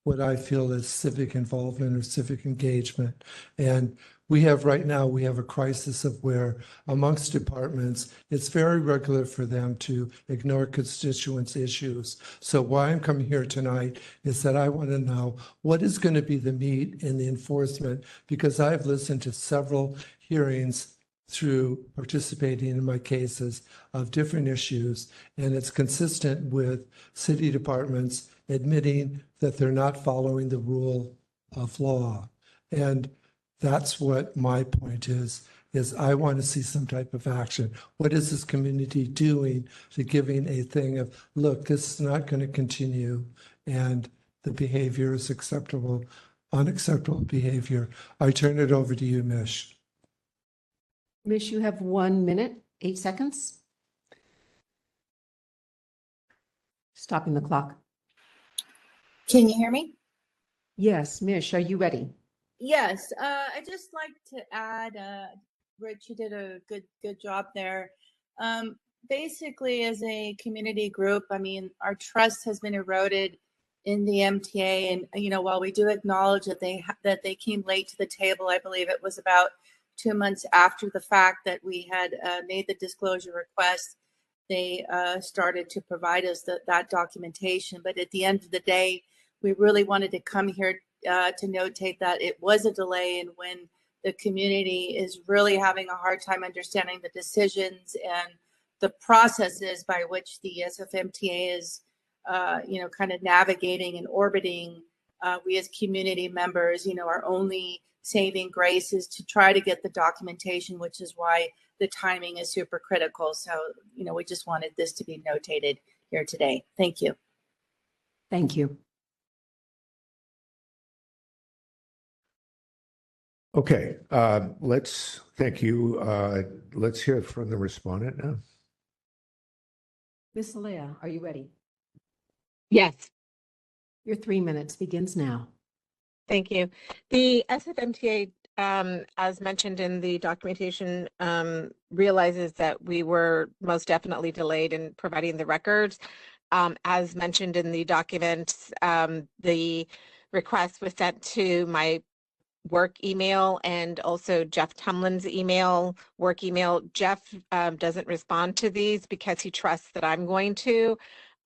what I feel is civic involvement or civic engagement. And we have right now, we have a crisis of where amongst departments, it's very regular for them to ignore constituents' issues. So why I'm coming here tonight is that I want to know what is going to be the meat in the enforcement, because I've listened to several hearings through participating in my cases of different issues, and it's consistent with city departments admitting that they're not following the rule of law. And that's what my point is I want to see some type of action. What is this community doing to giving a thing of, look, this is not going to continue and the behavior is acceptable, unacceptable behavior. I turn it over to you, Mish. Mish, you have 1 minute, 8 seconds. Stopping the clock. Can you hear me? Yes, Mish, are you ready? Yes. I'd just like to add, Rich, you did a good job there. Basically, as a community group, I mean, our trust has been eroded in the MTA, and while we do acknowledge that they came late to the table, I believe it was about 2 months after the fact that we had made the disclosure request, they started to provide us that documentation. But at the end of the day, we really wanted to come here to notate that it was a delay, and when the community is really having a hard time understanding the decisions and the processes by which the SFMTA is, kind of navigating and orbiting, we as community members, our only saving grace is to try to get the documentation, which is why the timing is super critical. So, we just wanted this to be notated here today. Thank you. Thank you. Okay, thank you. Let's hear from the respondent now. Ms. Alea, are you ready? Yes. Your 3 minutes begins now. Thank you. The SFMTA, as mentioned in the documentation, realizes that we were most definitely delayed in providing the records. As mentioned in the documents, the request was sent to my work email and also Jeff Tumlin's email, work email. Jeff doesn't respond to these because he trusts that I'm going to.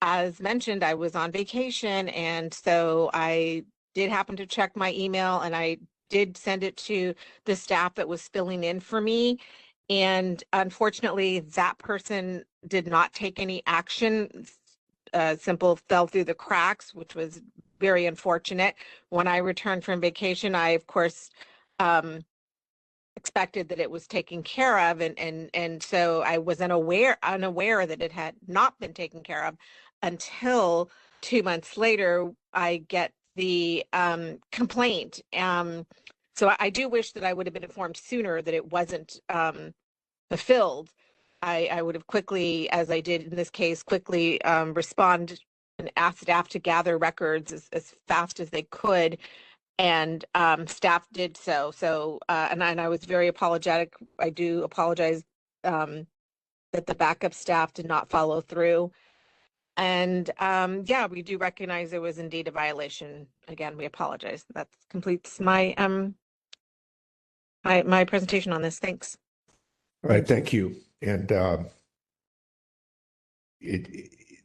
As mentioned, I was on vacation, and so I did happen to check my email, and I did send it to the staff that was filling in for me. And unfortunately, that person did not take any action. Simple fell through the cracks, which was very unfortunate. When I returned from vacation, I, of course, expected that it was taken care of. And so I was unaware that it had not been taken care of until 2 months later, I get the complaint. So I do wish that I would have been informed sooner that it wasn't fulfilled. I would have quickly, as I did in this case, quickly respond and ask staff to gather records as fast as they could. And staff did so. And I was very apologetic. I do apologize that the backup staff did not follow through. And yeah, we do recognize it was indeed a violation. Again, we apologize. That completes my my presentation on this. Thanks. All right, thank you. And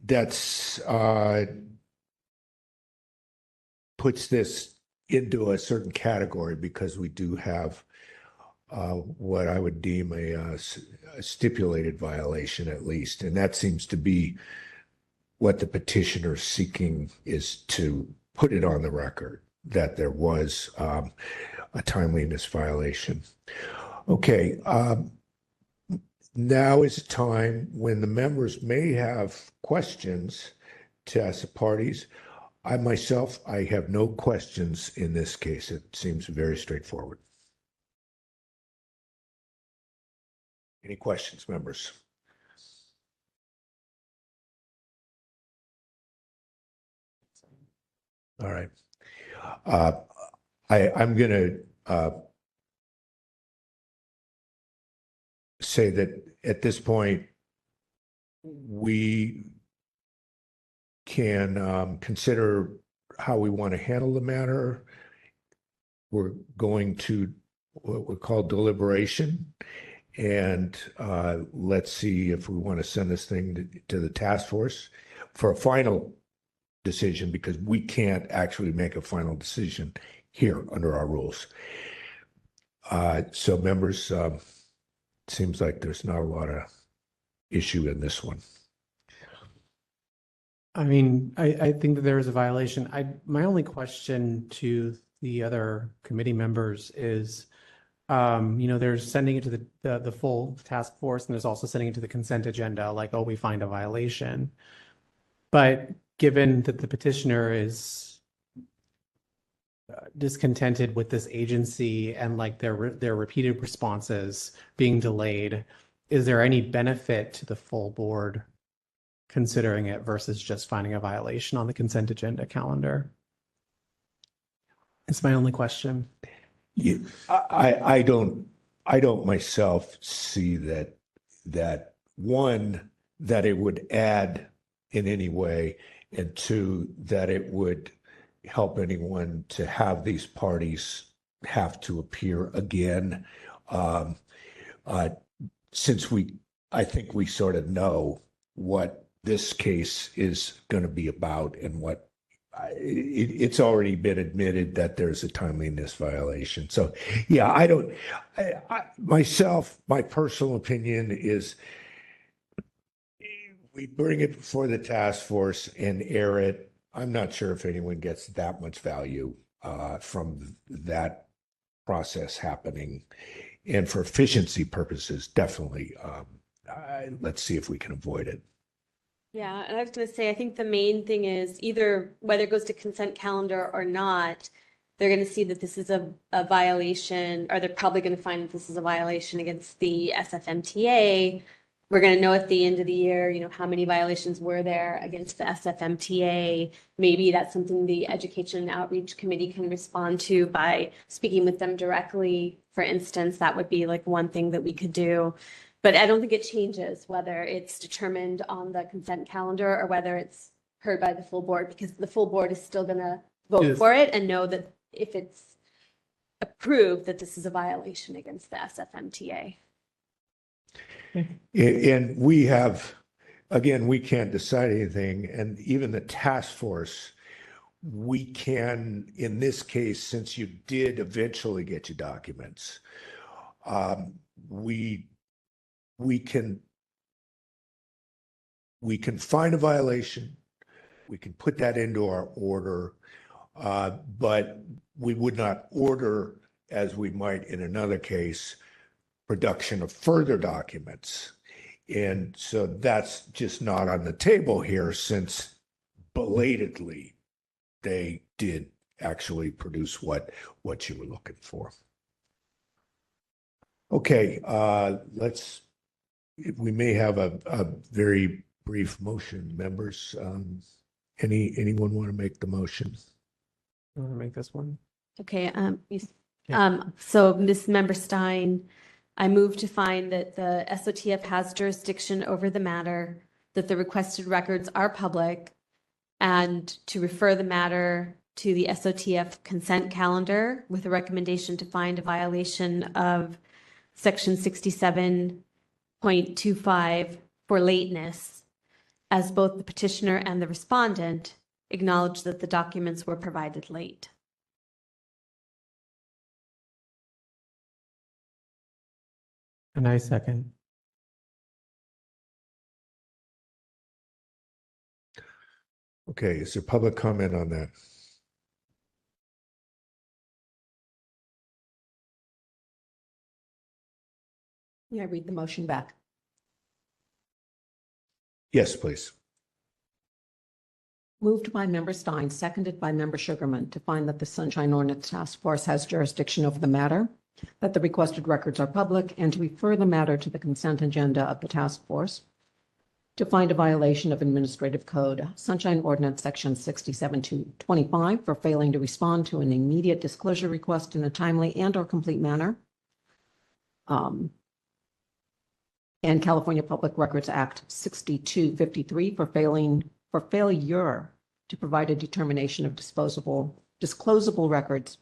that's puts this into a certain category because we do have what I would deem a stipulated violation at least, and that seems to be what the petitioner is seeking, is to put it on the record that there was a timeliness violation. Okay. Now is a time when the members may have questions to ask the parties. I myself, I have no questions in this case. It seems very straightforward. Any questions, members? All right. I'm going to say that at this point, we can consider how we want to handle the matter. We're going to what we call deliberation, and let's see if we want to send this thing to the task force for a final decision, because we can't actually make a final decision here under our rules. So members, seems like there's not a lot of issue in this one. I mean, I think that there is a violation. My only question to the other committee members is, they're sending it to the full task force, and there's also sending it to the consent agenda, like, oh, we find a violation. But given that the petitioner is discontented with this agency and like their repeated responses being delayed, is there any benefit to the full board considering it versus just finding a violation on the consent agenda calendar? It's my only question. Yeah, I don't myself see that one, that it would add in any way, and two, that it would help anyone to have these parties have to appear again. Since I think we sort of know what this case is going to be about, and what it's already been admitted that there's a timeliness violation. So yeah, myself, my personal opinion is we bring it before the task force and air it. I'm not sure if anyone gets that much value from that process happening. And for efficiency purposes, definitely, let's see if we can avoid it. Yeah, and I was going to say, I think the main thing is either whether it goes to consent calendar or not, they're going to see that this is a violation, or they're probably going to find that this is a violation against the SFMTA. We're going to know at the end of the year, how many violations were there against the SFMTA. Maybe that's something the Education and Outreach Committee can respond to by speaking with them directly. For instance, that would be like one thing that we could do. But I don't think it changes whether it's determined on the consent calendar or whether it's heard by the full board, because the full board is still going to vote for it and know that if it's approve that this is a violation against the SFMTA. And we have, again, we can't decide anything, and even the task force, we can, in this case, since you did eventually get your documents, we can find a violation, we can put that into our order, but we would not order, as we might in another case, production of further documents. And so that's just not on the table here, since belatedly they did actually produce what you were looking for. Okay, we may have a very brief motion, members. Anyone want to make the motion? You want to make this one? Okay, so Ms. Member Stein, I move to find that the SOTF has jurisdiction over the matter, that the requested records are public, and to refer the matter to the SOTF consent calendar with a recommendation to find a violation of Section 67.25 for lateness, as both the petitioner and the respondent acknowledge that the documents were provided late. And I second. Okay, is there public comment on that? Yeah, read the motion back. Yes, please. Moved by Member Stein, seconded by Member Sugarman, to find that the Sunshine Ordinance Task Force has jurisdiction over the matter, that the requested records are public, and to refer the matter to the consent agenda of the task force, to find a violation of Administrative Code Sunshine Ordinance Section 67.25 for failing to respond to an immediate disclosure request in a timely and/or complete manner, and California Public Records Act 6253 for failure to provide a determination of disclosable records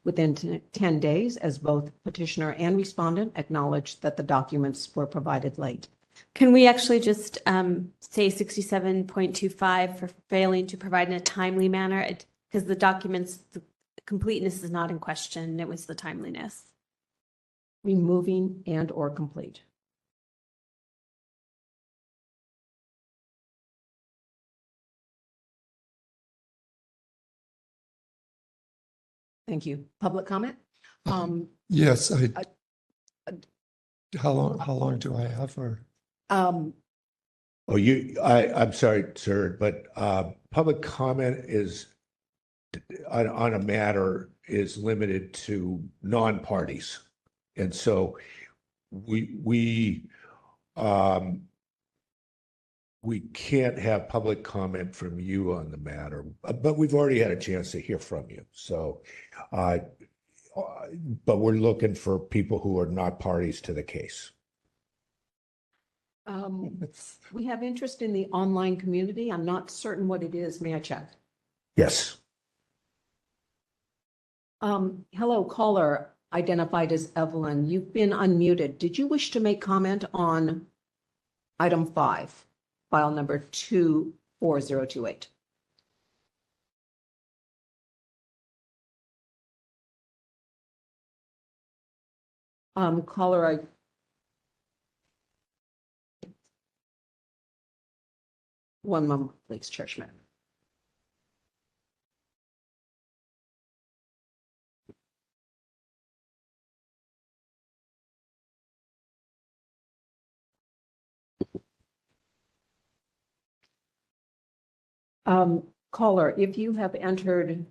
within 10 days, as both petitioner and respondent acknowledge that the documents were provided late. Can we actually just say 67.25 for failing to provide in a timely manner? Because the documents, the completeness is not in question. It was the timeliness. Removing and/or complete. Thank you. Public comment? Yes, how long do I have for? I'm sorry, sir, but public comment is on a matter is limited to non-parties. And so we can't have public comment from you on the matter, but we've already had a chance to hear from you. So, but we're looking for people who are not parties to the case. We have interest in the online community. I'm not certain what it is. May I check? Yes. Hello, caller identified as Evelyn. You've been unmuted. Did you wish to make comment on item 5, file number 24028? Caller, one moment, please, Churchman. Caller, if you have entered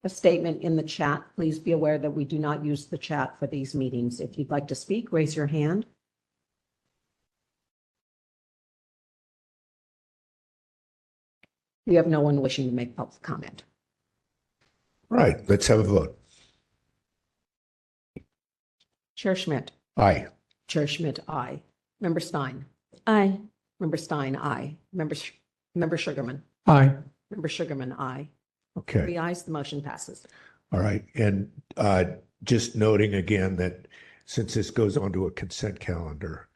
a statement in the chat, please be aware that we do not use the chat for these meetings. If you'd like to speak, raise your hand. We have no one wishing to make public comment. Right, let's have a vote. Chair Schmidt. Aye. Chair Schmidt, aye. Member Stein. Aye. Member Stein, aye. Member Sugarman. Aye. Member Sugarman, aye. Okay. 3 ayes, the motion passes. All right. And just noting again that since this goes onto a consent calendar,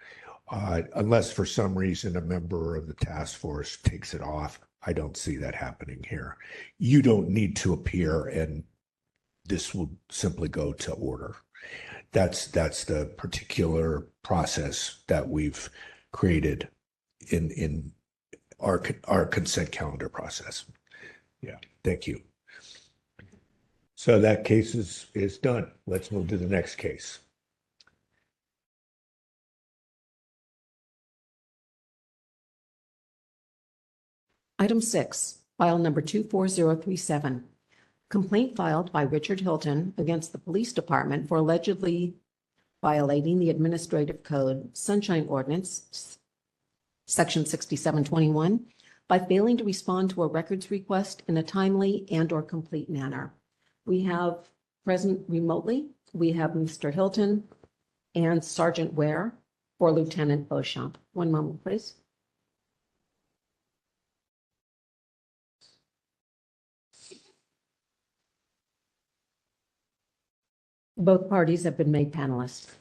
unless for some reason a member of the task force takes it off, I don't see that happening here. You don't need to appear, and this will simply go to order. That's the particular process that we've created in our consent calendar process. Yeah, thank you. So that case is done. Let's move to the next case. Item 6, file number 24037. Complaint filed by Richard Hilton against the police department for allegedly violating the Administrative Code Sunshine Ordinance, Section 6721, by failing to respond to a records request in a timely and/or complete manner. We have present remotely, we have Mr. Hilton and Sergeant Ware for Lieutenant Beauchamp. One moment, please. Both parties have been made panelists.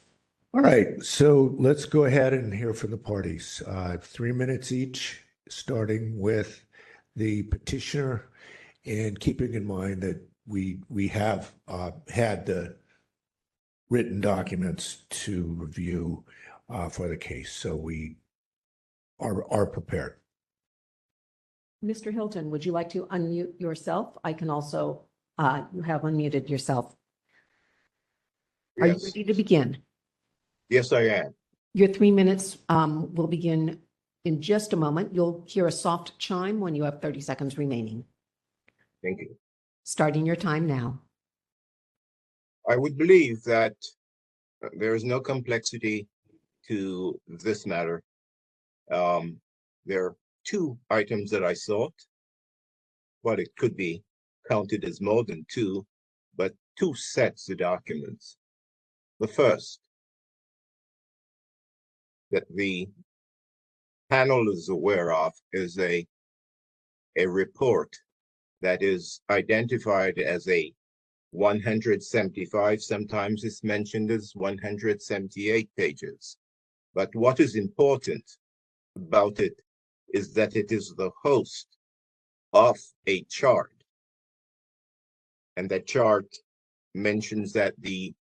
All right, so let's go ahead and hear from the parties. 3 minutes each, starting with the petitioner, and keeping in mind that we have had the written documents to review for the case, so we are prepared. Mr. Hilton, would you like to unmute yourself? I can also, you have unmuted yourself. Are you Yes. ready to begin? Yes, I am. Your 3 minutes will begin in just a moment. You'll hear a soft chime when you have 30 seconds remaining. Thank you. Starting your time now. I would believe that there is no complexity to this matter. There are 2 items that I sought, but it could be counted as more than 2, but 2 sets of documents. The first, that the panel is aware of, is a report that is identified as a 175, sometimes it's mentioned as 178 pages. But what is important about it is that it is the host of a chart. And that chart mentions that the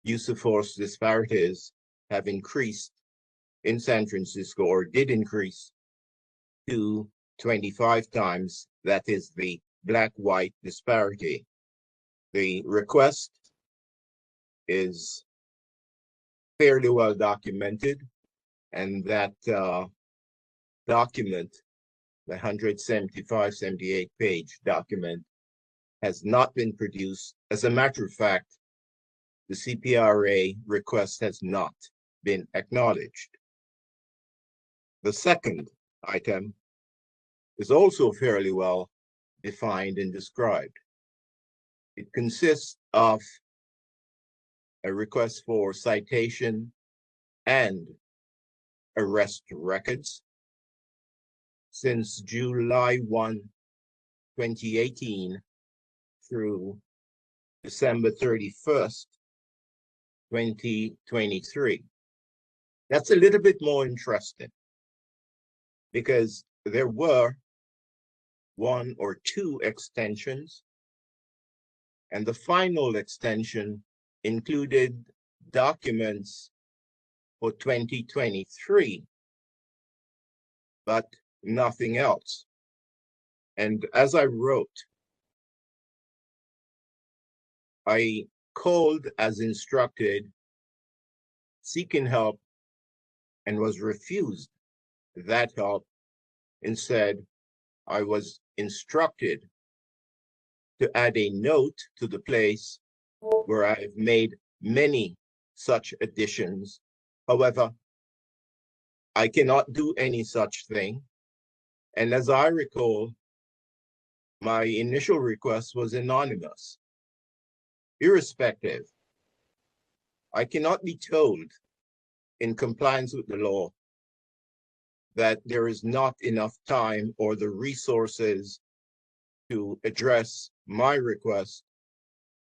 use of force disparities have increased in San Francisco, or did increase to 25 times. That is the black-white disparity. The request is fairly well documented, and that document, the 175-78 page document, has not been produced. As a matter of fact, the CPRA request has not been acknowledged. The second item is also fairly well defined and described. It consists of a request for citation and arrest records since July 1, 2018 through December 31st, 2023. That's a little bit more interesting because there were 1 or 2 extensions, and the final extension included documents for 2023, but nothing else. And as I wrote, I called as instructed, seeking help, and was refused that help. Instead, I was instructed to add a note to the place where I've made many such additions. However, I cannot do any such thing. And as I recall, my initial request was anonymous. Irrespective, I cannot be told, in compliance with the law, that there is not enough time or the resources to address my request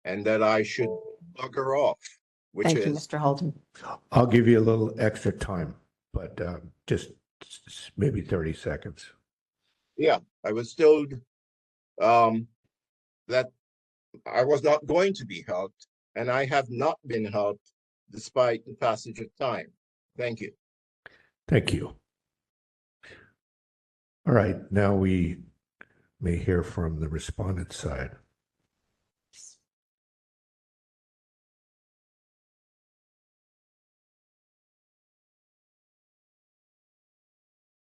and that I should bugger off, which Thank you, is, Mr. Holton. I'll give you a little extra time, but just maybe 30 seconds. yeah, I was told that I was not going to be helped, and I have not been helped despite the passage of time. Thank you. Thank you. All right, now we may hear from the respondent side.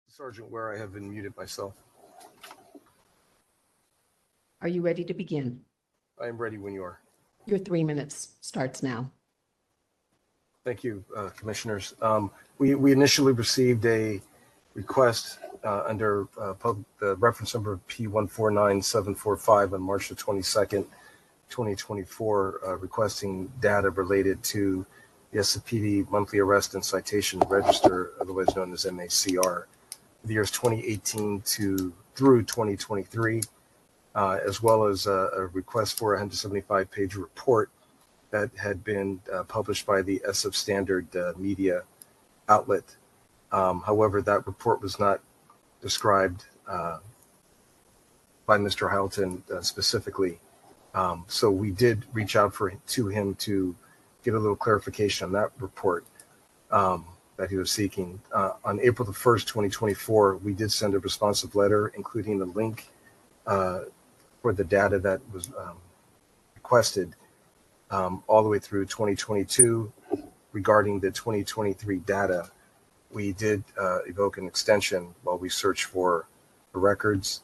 Sergeant Ware, I have been muted myself. Are you ready to begin? I am ready when you are. Your 3 minutes starts now. Thank you, Commissioners. We initially received a request under the reference number P149745 on March the 22nd, 2024, requesting data related to the SFPD monthly arrest and citation register, otherwise known as MACR, the years 2018 through 2023, as well as a request for a 175-page report that had been published by the SF Standard media outlet. However, that report was not described by Mr. Hylton specifically. So we did reach out to him to get a little clarification on that report that he was seeking. On April the 1st, 2024, we did send a responsive letter, including the link for the data that was requested all the way through 2022. Regarding the 2023 data, we did evoke an extension while we search for the records.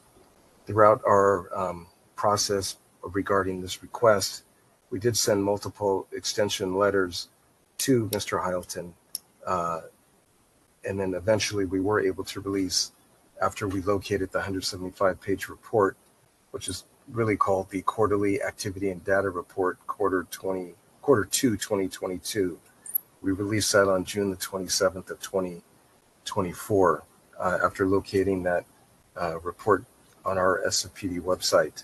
Throughout our process regarding this request, we did send multiple extension letters to Mr. Hylton, and then eventually we were able to release, after we located the 175-page report, which is really called the Quarterly Activity and Data Report, Quarter 2, 2022. We released that on June the 27th of 2024, after locating that report on our SFPD website.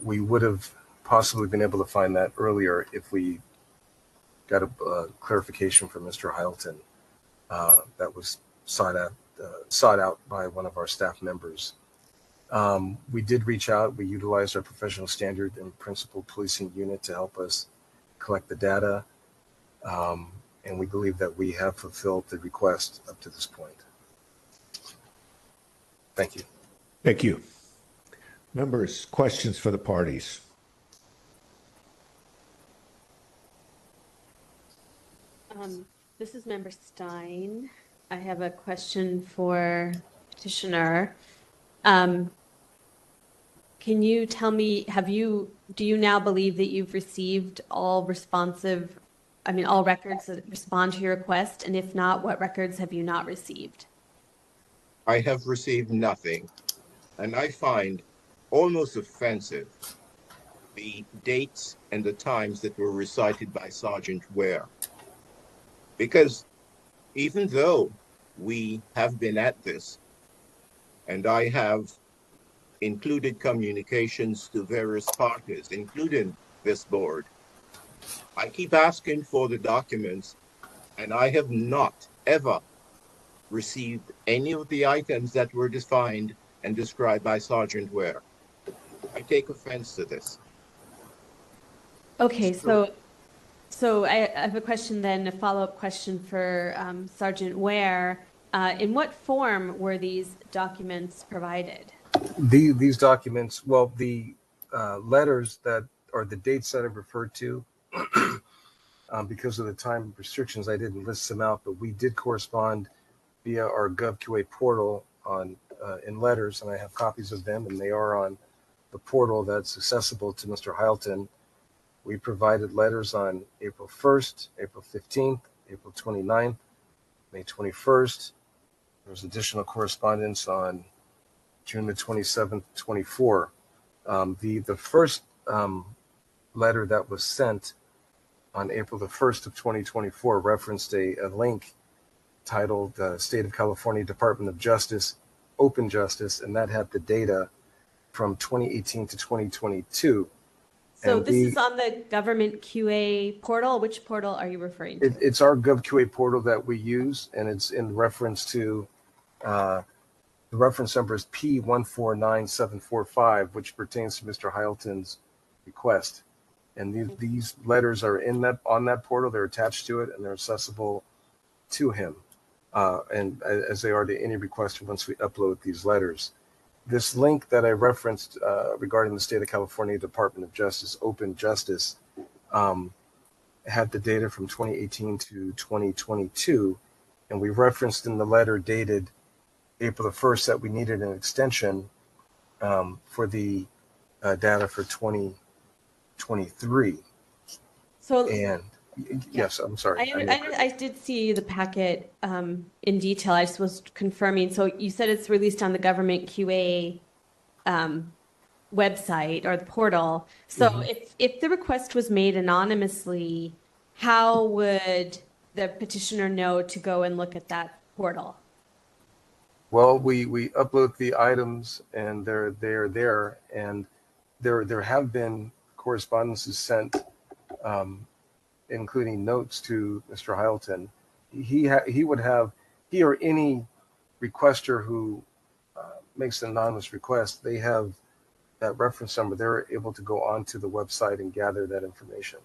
We would have possibly been able to find that earlier if we got a clarification from Mr. Hylton that was sought out by one of our staff members. We did reach out. We utilized our professional standard and principal policing unit to help us collect the data. And we believe that we have fulfilled the request up to this point. Thank you. Thank you. Members, questions for the parties? This is Member Stein. I have a question for petitioner. Can you tell me, do you now believe that you've received all records that respond to your request? And if not, what records have you not received? I have received nothing, and I find almost offensive the dates and the times that were recited by Sergeant Ware. Because even though we have been at this, and I have included communications to various parties, including this board, I keep asking for the documents, and I have not ever received any of the items that were defined and described by Sergeant Ware. I take offense to this. Okay, so I have a question then, a follow-up question for Sergeant Ware. In what form were these documents provided? These documents, well, the letters that are the dates that I've referred to, because of the time restrictions, I didn't list them out, but we did correspond via our GovQA portal in letters, and I have copies of them, and they are on the portal that's accessible to Mr. Hylton. We provided letters on April 1st, April 15th, April 29th, May 21st. There was additional correspondence on June the 27th, 24. The first letter that was sent on April the 1st of 2024 referenced a link titled State of California Department of Justice, Open Justice, and that had the data from 2018 to 2022. So And this is on the government QA portal. Which portal are you referring to? it's our GovQA portal that we use, and it's in reference to the reference number is P149745, which pertains to Mr. Heilton's request. And these letters are on that portal. They're attached to it, and they're accessible to him. And as they are to any requester once we upload these letters. This link that I referenced regarding the State of California Department of Justice, Open Justice, had the data from 2018 to 2022. And we referenced in the letter dated April the 1st that we needed an extension for the data for 2023. So And yes, I'm sorry. I did see the packet in detail. I just was confirming. So you said it's released on the government QA website or the portal. So if the request was made anonymously, how would the petitioner know to go and look at that portal? Well, we upload the items, and they're there, and there have been correspondences sent, including notes to Mr. Heilton. He or any requester who makes an anonymous request, they have that reference number. They're able to go onto the website and gather that information.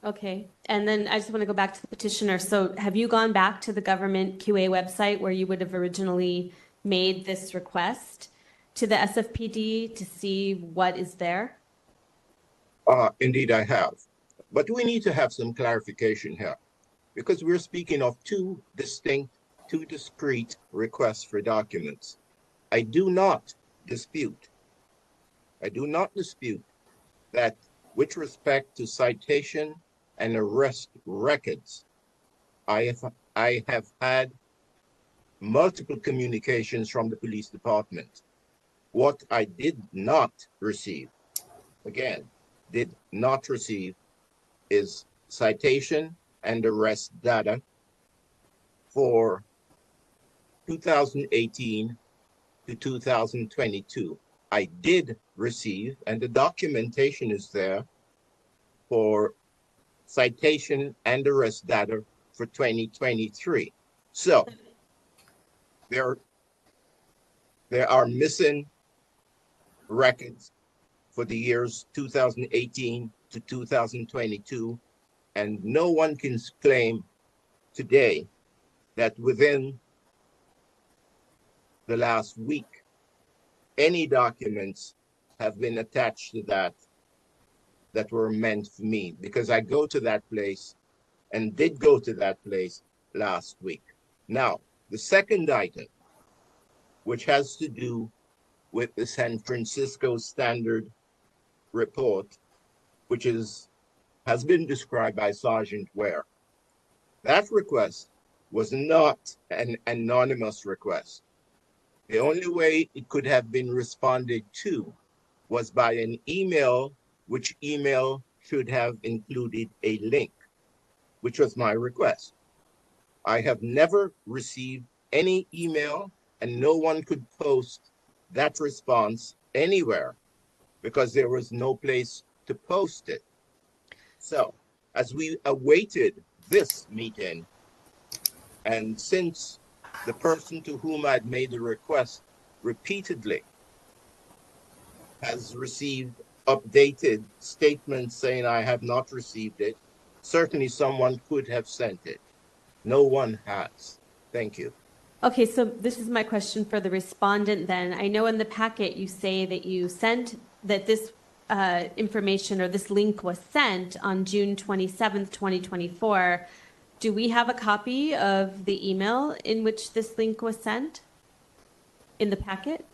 Okay. And then I just want to go back to the petitioner. So have you gone back to the government QA website where you would have originally made this request to the SFPD to see what is there? Indeed, I have. But we need to have some clarification here, because we're speaking of two discrete requests for documents. I do not dispute that with respect to citation and arrest records, I have had multiple communications from the police department. What I did not receive, is citation and arrest data for 2018 to 2022. I did receive, and the documentation is there, for citation and arrest data for 2023. So there are missing records for the years 2018 to 2022, and no one can claim today that within the last week, any documents have been attached to that were meant for me, because I go to that place and did go to that place last week. Now, the second item, which has to do with the San Francisco Standard report, which has been described by Sergeant Ware. That request was not an anonymous request. The only way it could have been responded to was by an email, which email should have included a link, which was my request. I have never received any email, and no one could post that response anywhere because there was no place to post it. So as we awaited this meeting, and since the person to whom I'd made the request repeatedly has received updated statements saying I have not received it, certainly someone could have sent it. No one has. Thank you. Okay, so this is my question for the respondent then. I know in the packet you say that you sent that this information or this link was sent on June 27th, 2024. Do we have a copy of the email in which this link was sent in the packet?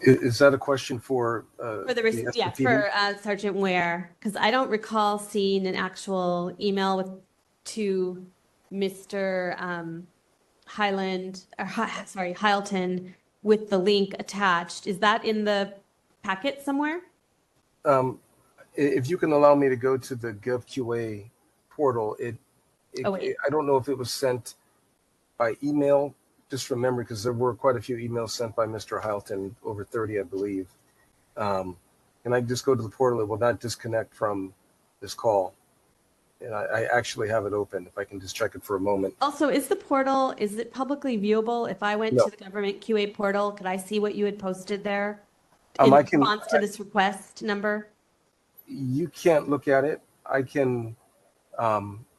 Is that a question for For Sergeant Ware, because I don't recall seeing an actual email to Mr. Heilton with the link attached. Is that in the packet somewhere? If you can allow me to go to the GovQA portal, I don't know if it was sent by email. Just remember, because there were quite a few emails sent by Mr. Heilton, over 30, I believe. Can I just go to the portal? It will not disconnect from this call. And I actually have it open. If I can just check it for a moment. Also, is the portal, is it publicly viewable? If I went No. to the government QA portal, could I see what you had posted there? I In can. response to this request number? You can't look at it. I can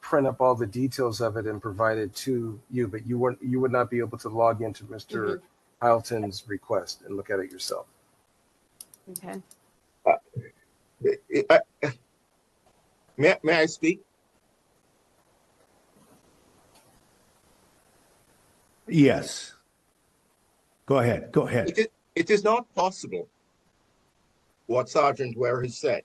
print up all the details of it and provide it to you, but you would not be able to log into Mr. Hylton's request and look at it yourself. Okay. May I speak? Yes. Go ahead. Go ahead. It is not possible what Sergeant Ware has said.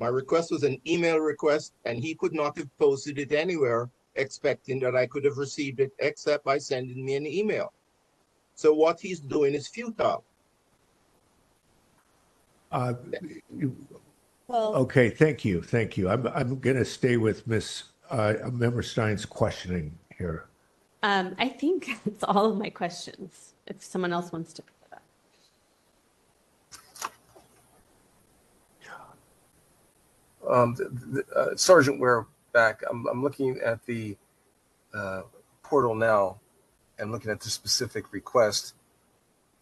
My request was an email request, and he could not have posted it anywhere expecting that I could have received it except by sending me an email. So what he's doing is futile. Okay, thank you. Thank you. I'm going to stay with Member Stein's questioning here. I think it's all of my questions. If someone else wants to pick it up. Sergeant Ware back. I'm looking at the portal now and looking at the specific request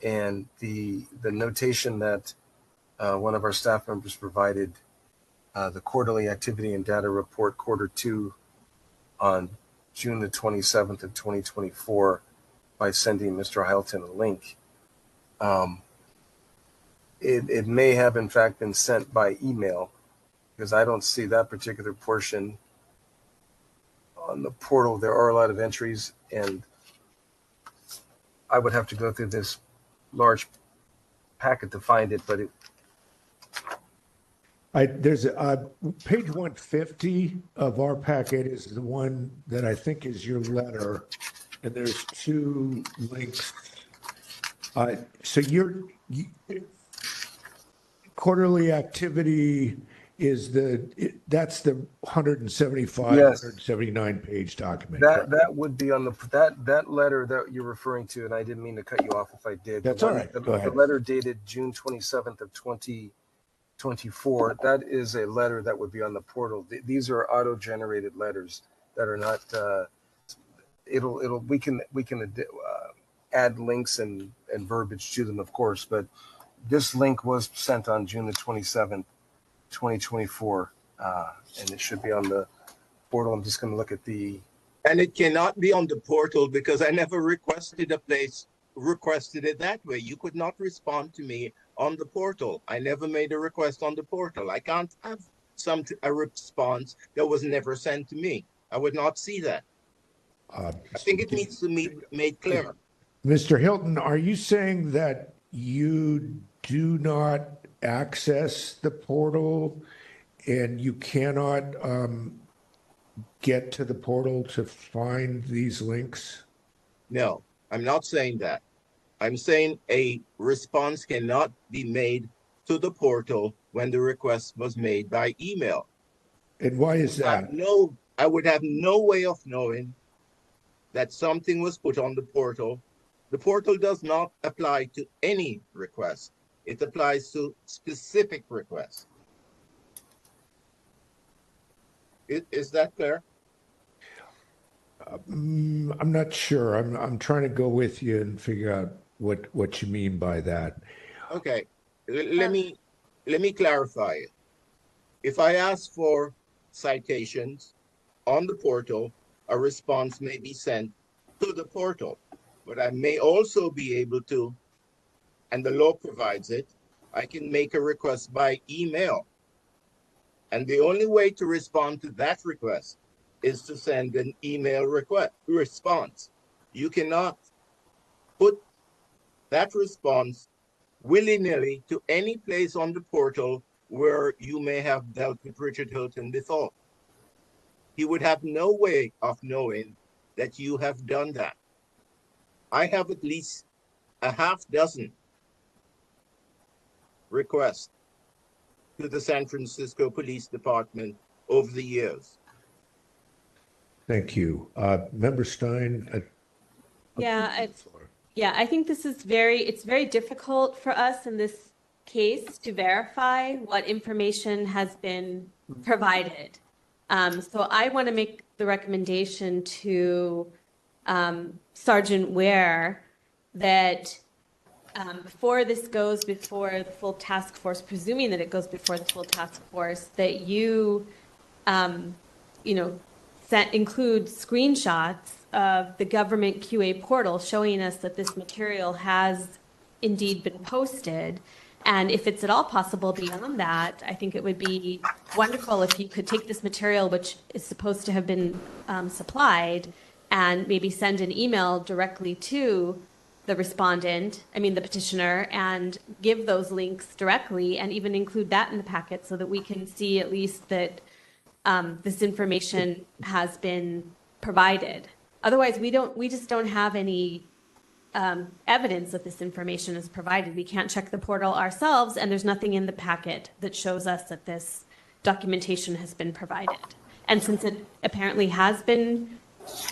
and the notation that one of our staff members provided, the quarterly activity and data report Q2 on June the 27th of 2024 by sending Mr. Hylton a link. It may have in fact been sent by email because I don't see that particular portion on the portal. There are a lot of entries and I would have to go through this large packet to find it, but there's page 150 of our packet is the one that I think is your letter, and there's two links. So your quarterly activity is that's the 175, yes. 179 page document. That would be on that letter that you're referring to, and I didn't mean to cut you off if I did. That's all right. Go ahead. The letter dated June 27th of 2024. That is a letter that would be on the portal. These are auto-generated letters that are not. We can add links and verbiage to them, of course, but this link was sent on June the 27th, 2024, and it should be on the portal. I'm just going to look at the. And it cannot be on the portal because I never requested it that way. You could not respond to me on the portal. I never made a request on the portal. I can't have a response that was never sent to me. I would not see that. I think it needs to be made clear. Mr. Hilton, are you saying that you do not access the portal and you cannot get to the portal to find these links? No, I'm not saying that. I'm saying a response cannot be made to the portal when the request was made by email. And why is that? I would have no way of knowing that something was put on the portal. The portal does not apply to any request. It applies to specific requests. Is that clear? I'm not sure. I'm trying to go with you and figure out what you mean by that. Okay, let me clarify it. If I ask for citations on the portal, a response may be sent to the portal, but I may also be able to, and the law provides it, I can make a request by email. And the only way to respond to that request is to send an email response. You cannot put that response willy-nilly to any place on the portal where you may have dealt with Richard Hilton before. He would have no way of knowing that you have done that. I have at least a half dozen requests to the San Francisco Police Department over the years. Thank you. Member Stein? Yeah, I think this is it's very difficult for us in this case to verify what information has been provided. So I want to make the recommendation to Sergeant Ware that before this goes before the full task force, presuming that it goes before the full task force, that you, include screenshots of the government QA portal showing us that this material has indeed been posted. And if it's at all possible beyond that, I think it would be wonderful if you could take this material, which is supposed to have been supplied, and maybe send an email directly to the the petitioner, and give those links directly, and even include that in the packet so that we can see at least that this information has been provided. Otherwise, we just don't have any evidence that this information is provided. We can't check the portal ourselves, and there's nothing in the packet that shows us that this documentation has been provided. And since it apparently has been,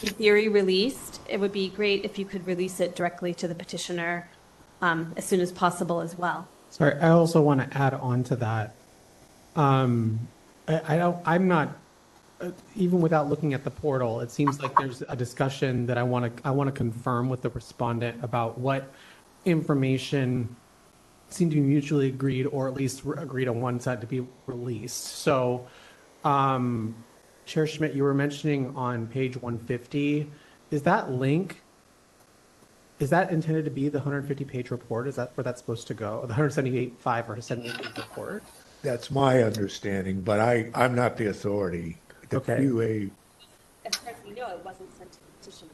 in theory, released, it would be great if you could release it directly to the petitioner as soon as possible as well. Sorry, I also want to add on to that. I'm not, even without looking at the portal, it seems like there's a discussion that I want to confirm with the respondent about what information seemed to be mutually agreed, or at least agreed on one side to be released. So, Chair Schmidt, you were mentioning on page 150, is that link, is that intended to be the 150-page report? Is that where that's supposed to go? The 178.5 or 78-page report? That's my understanding, but I'm not the authority. The Okay. QA. As far as we know, it wasn't sent to the petitioner.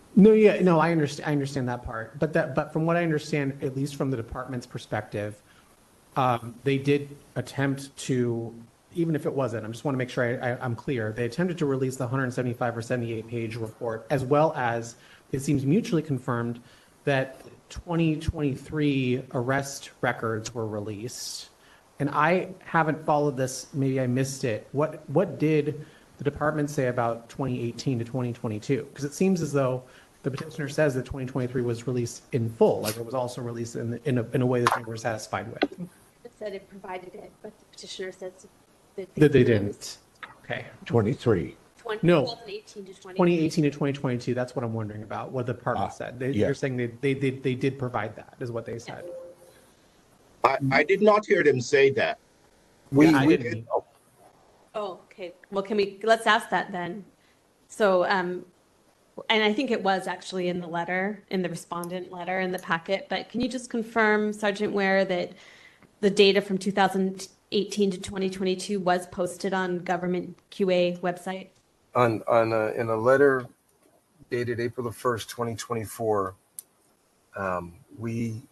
No, I understand that part. But from what I understand, at least from the department's perspective, they did attempt to, even if it wasn't, I just want to make sure I'm clear. They attempted to release the 175 or 78-page report, as well as it seems mutually confirmed that 2023 arrest records were released. And I haven't followed this, maybe I missed it. What did the department say about 2018 to 2022? Because it seems as though the petitioner says that 2023 was released in full, like it was also released in a way that they were satisfied with. It said it provided it, but the petitioner says that They didn't. Okay. 23. No. 2018 to 2018 to 2022, that's what I'm wondering about, what the department said. yeah. You're saying they did provide that, is what they said. I did not hear them say that. I We didn't. did. Oh, okay. Well, let's ask that then. So, and I think it was actually in the letter, in the respondent letter in the packet, but can you just confirm, Sergeant Ware, that the data from 2018 to 2022 was posted on government QA website? In a letter dated April the 1st, 2024, we,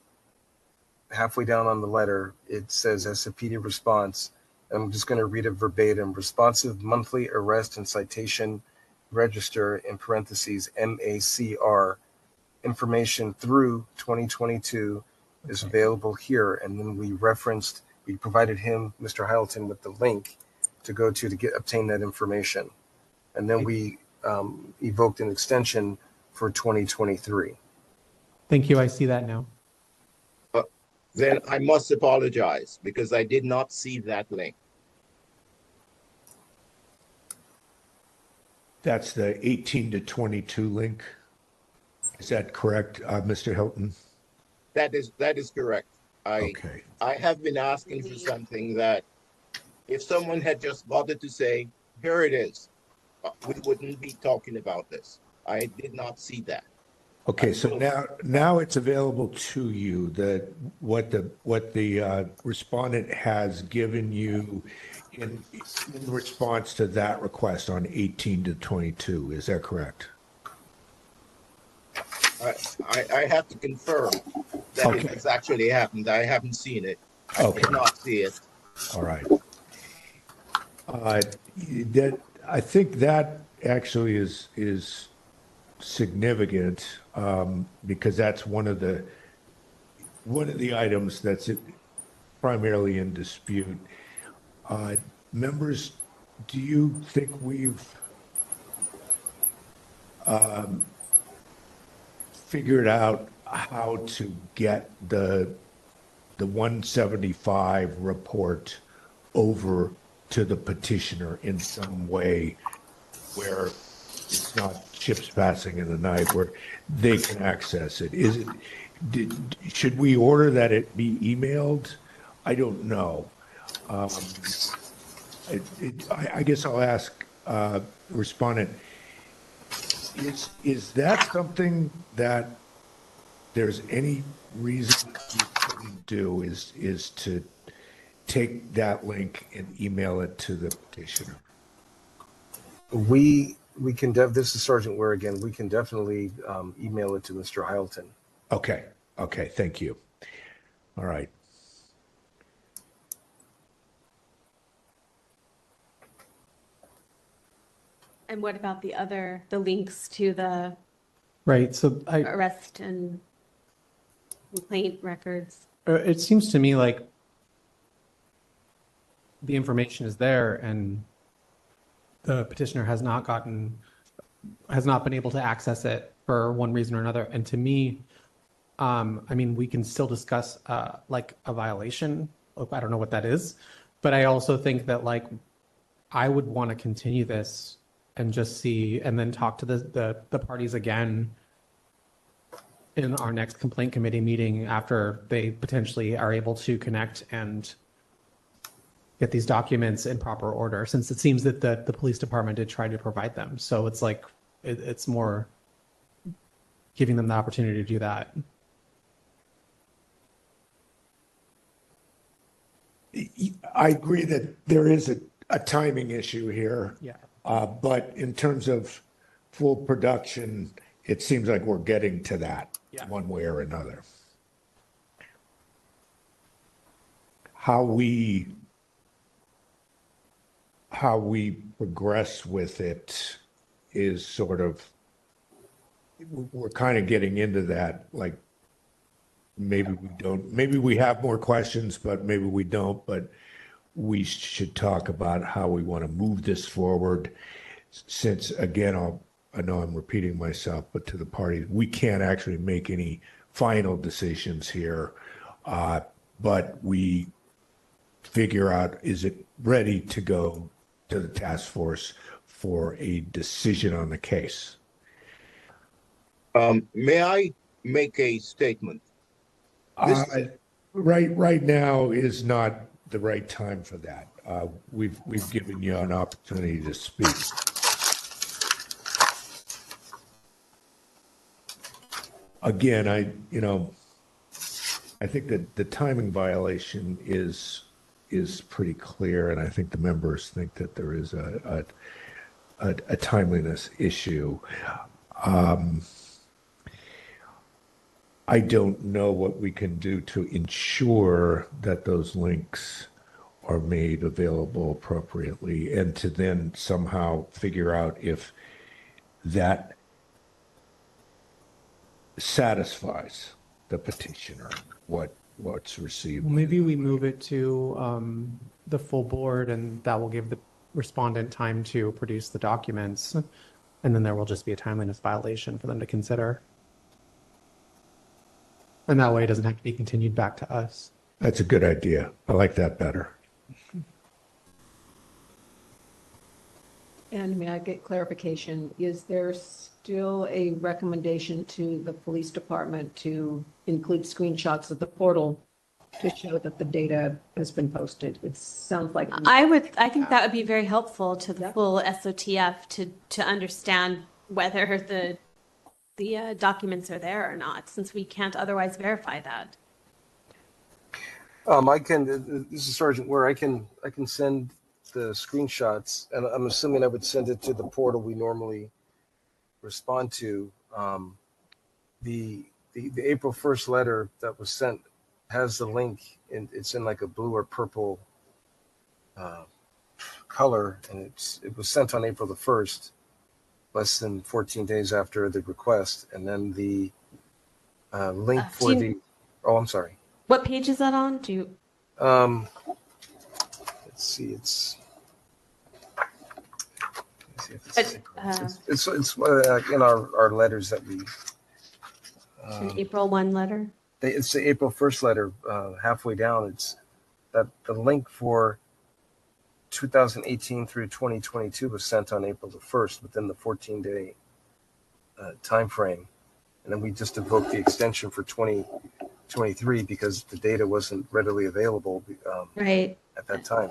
halfway down on the letter, it says SCPD response. I'm just going to read it verbatim. Responsive monthly arrest and citation register, in parentheses, MACR, information through 2022 is available here. And then we provided him, Mr. Hyleton, with the link to go to obtain that information. And then we evoked an extension for 2023. Thank you, I see that now. Then I must apologize because I did not see that link. That's the 18 to 22 link. Is that correct, Mr. Hilton? That is correct. Okay. I have been asking for something that if someone had just bothered to say, here it is, we wouldn't be talking about this. I did not see that. Okay, so now it's available to you, that what the respondent has given you in response to that request on 18 to 22. Is that correct? I have to confirm that it has actually happened. I haven't seen it. I did not see it. All right. I think that actually is significant because that's one of the items that's primarily in dispute. Members, do you think we've figured out how to get the the 175 report over to the petitioner in some way where it's not ships passing in the night, where they can access it? Should we order that it be emailed? I don't know. I guess I'll ask respondent, is that something that there's any reason you couldn't do, is to take that link and email it to the petitioner? We can this is Sergeant Ware again. We can definitely email it to Mr. Heilton. Okay, thank you. All right. And what about the links to the Right. So arrest and complaint records? it seems to me like the information is there and the petitioner has not been able to access it for one reason or another. And to me, I mean, we can still discuss like a violation. I don't know what that is, but I also think that like I would want to continue this and just see, and then talk to the parties again in our next complaint committee meeting after they potentially are able to connect and get these documents in proper order, since it seems that the police department did try to provide them. So it's like, it's more giving them the opportunity to do that. I agree that there is a timing issue here. Yeah. But in terms of full production, it seems like we're getting to that one way or another. How we progress with it is sort of, we're kind of getting into that, like maybe we have more questions, but maybe we don't, but we should talk about how we want to move this forward, since again, I know I'm repeating myself, but to the party, we can't actually make any final decisions here, but we figure out, is it ready to go to the task force for a decision on the case? May I make a statement? Right now is not the right time for that. We've given you an opportunity to speak. Again, I think that the timing violation is pretty clear, and I think the members think that there is a timeliness issue. I don't know what we can do to ensure that those links are made available appropriately, and to then somehow figure out if that satisfies the petitioner, what's received. Well, maybe we move it to the full board, and that will give the respondent time to produce the documents, and then there will just be a timeliness violation for them to consider. And that way it doesn't have to be continued back to us. That's a good idea. I like that better. And may I get clarification? Is there still a recommendation to the police department to include screenshots of the portal to show that the data has been posted? It sounds like I think that would be very helpful to the full SOTF to understand whether the documents are there or not, since we can't otherwise verify that. This is Sergeant Ware. I can send the screenshots, and I'm assuming I would send it to the portal we normally respond to. The April 1st letter that was sent has the link, and it's in like a blue or purple color, and it was sent on April the 1st, less than 14 days after the request. And then the link for oh, I'm sorry. What page is that on? Do you? Let's see. It's in our letters that we. An April 1 letter. it's the April 1st letter, halfway down. It's that the link for 2018 through 2022 was sent on April the 1st within the 14-day time frame. And then we just invoked the extension for 2023 because the data wasn't readily available Right. at that time.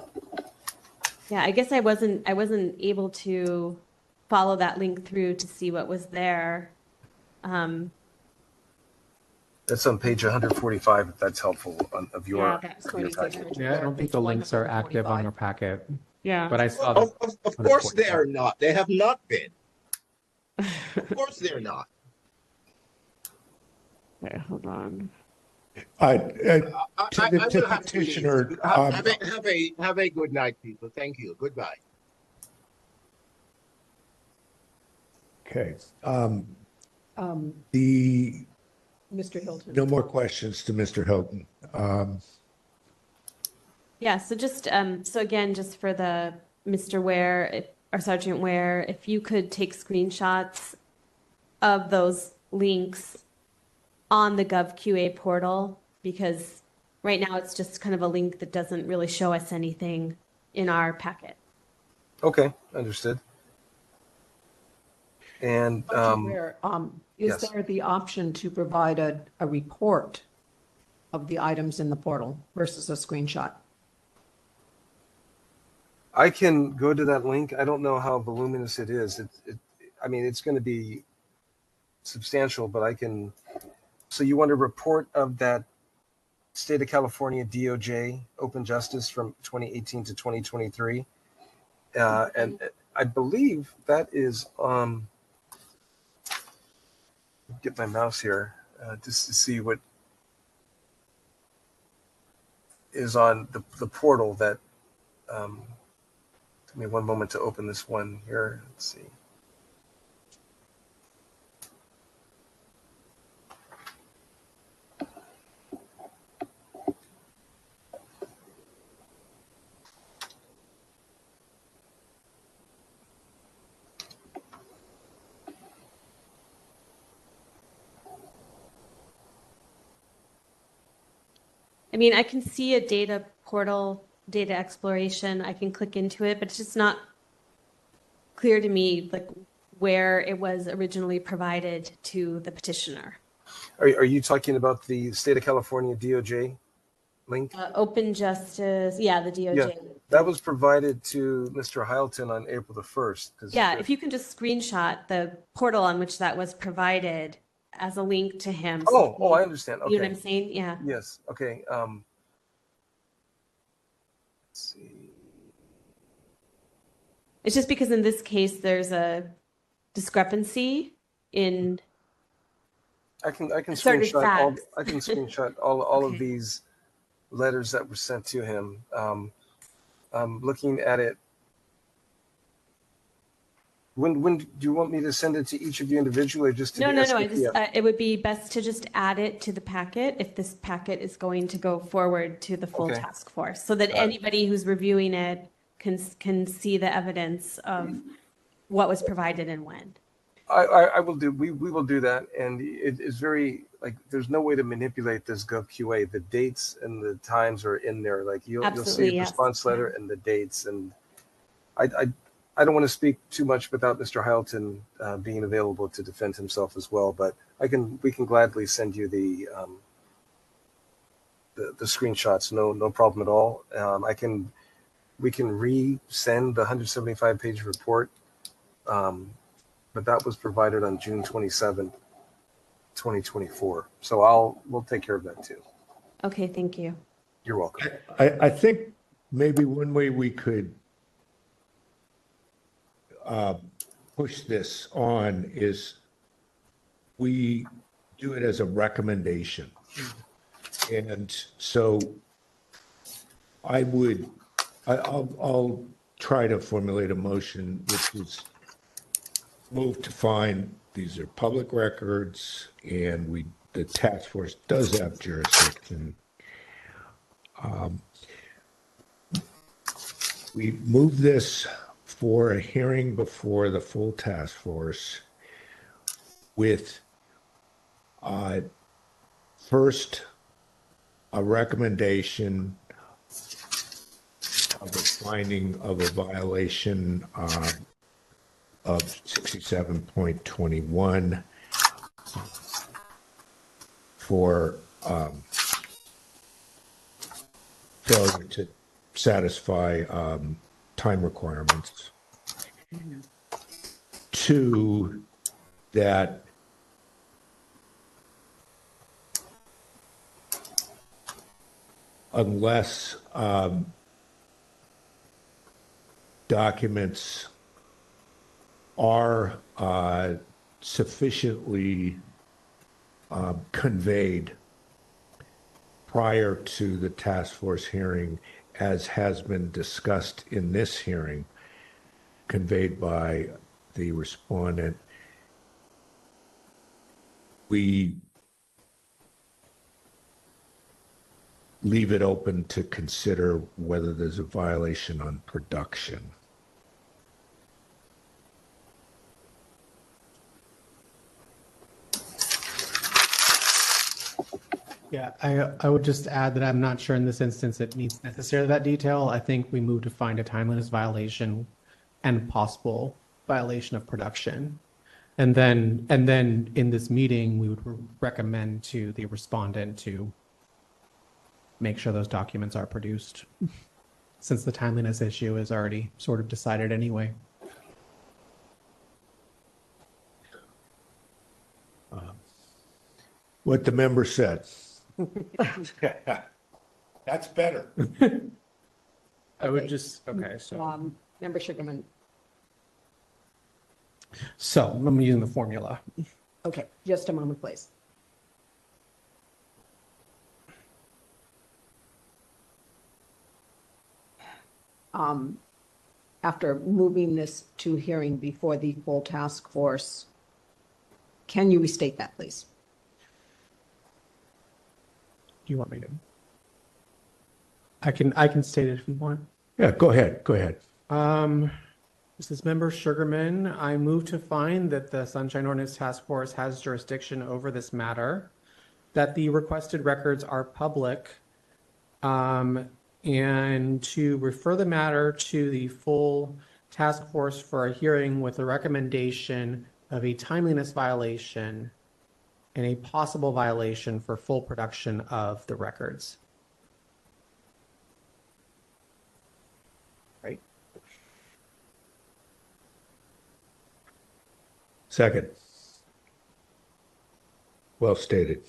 Yeah, I guess I wasn't able to follow that link through to see what was there. That's on page 145, if that's helpful, of your, Yeah, that's of your 26. package. Yeah, I don't think the links are active on our packet, Yeah. but I saw them. Of course they are not. They have not been. Of course they're not. Okay, hold on. To I the will have to leave. petitioner, Have a good night, people. Thank you. Goodbye. okay. Mr. Hilton. No more questions to Mr. Hilton. Yeah, so just so again, just for the Mr. Ware or Sergeant Ware, if you could take screenshots of those links on the GovQA portal, because right now it's just kind of a link that doesn't really show us anything in our packet. Okay, understood. And Is yes. there the option to provide a report of the items in the portal versus a screenshot? I can go to that link. I don't know how voluminous it is. I mean, it's going to be substantial, but I can. So you want a report of that State of California DOJ Open Justice from 2018 to 2023, and I believe that is get my mouse here just to see what is on the portal that. Give me one moment to open this one here. Let's see. I mean, I can see a data portal, data exploration. I can click into it, but it's just not clear to me like where it was originally provided to the petitioner. Are you talking about the State of California DOJ link? Open Justice, yeah, the DOJ. Yeah, that was provided to Mr. Hylton on April the 1st. Yeah, if you can just screenshot the portal on which that was provided as a link to him. Oh, I understand. Okay. You know what I'm saying? Yeah. Yes. Okay. Let's see. It's just because in this case there's a discrepancy in. I can certain screenshot all. facts. I can screenshot all Okay. of these letters that were sent to him. I'm looking at it. When do you want me to send it to each of you individually, or just to No. the I just SPPF? it would be best to just add it to the packet if this packet is going to go forward to the full Okay. task force, so that anybody who's reviewing it can see the evidence of what was provided and when. I will do. We will do that, and it is very like there's no way to manipulate this GovQA. The dates and the times are in there. Like you'll see Absolutely, the yes. response letter and the dates. And I don't want to speak too much without Mr. Hylton being available to defend himself as well. But we can gladly send you the screenshots. No problem at all. We can resend the 175-page report. But that was provided on June 27th, 2024. So we'll take care of that too. Okay, thank you. You're welcome. I think maybe one way we could push this on is we do it as a recommendation. And so I'll try to formulate a motion which is move to find these are public records and the task force does have jurisdiction. We move this for a hearing before the full task force with First, a recommendation of the finding of a violation of 67.21 for failure to satisfy time requirements. Two, that unless documents are sufficiently conveyed prior to the task force hearing, as has been discussed in this hearing, conveyed by the respondent, we leave it open to consider whether there's a violation on production. Yeah, I would just add that I'm not sure in this instance it needs necessarily that detail. I think we move to find a timeliness violation and possible violation of production. And then in this meeting, we would recommend to the respondent to make sure those documents are produced, since the timeliness issue is already sort of decided anyway. What the member said. That's better. I would just, okay, so. Member Sugarman. So I'm using the formula. Okay, just a moment, please. After moving this to hearing before the full task force, can you restate that, please? Do you want me to? I can state it if you want. Yeah, go ahead. Go ahead. This is Member Sugarman. I move to find that the Sunshine Ordinance Task Force has jurisdiction over this matter, that the requested records are public, and to refer the matter to the full task force for a hearing with a recommendation of a timeliness violation and a possible violation for full production of the records. Right. Second. Well stated.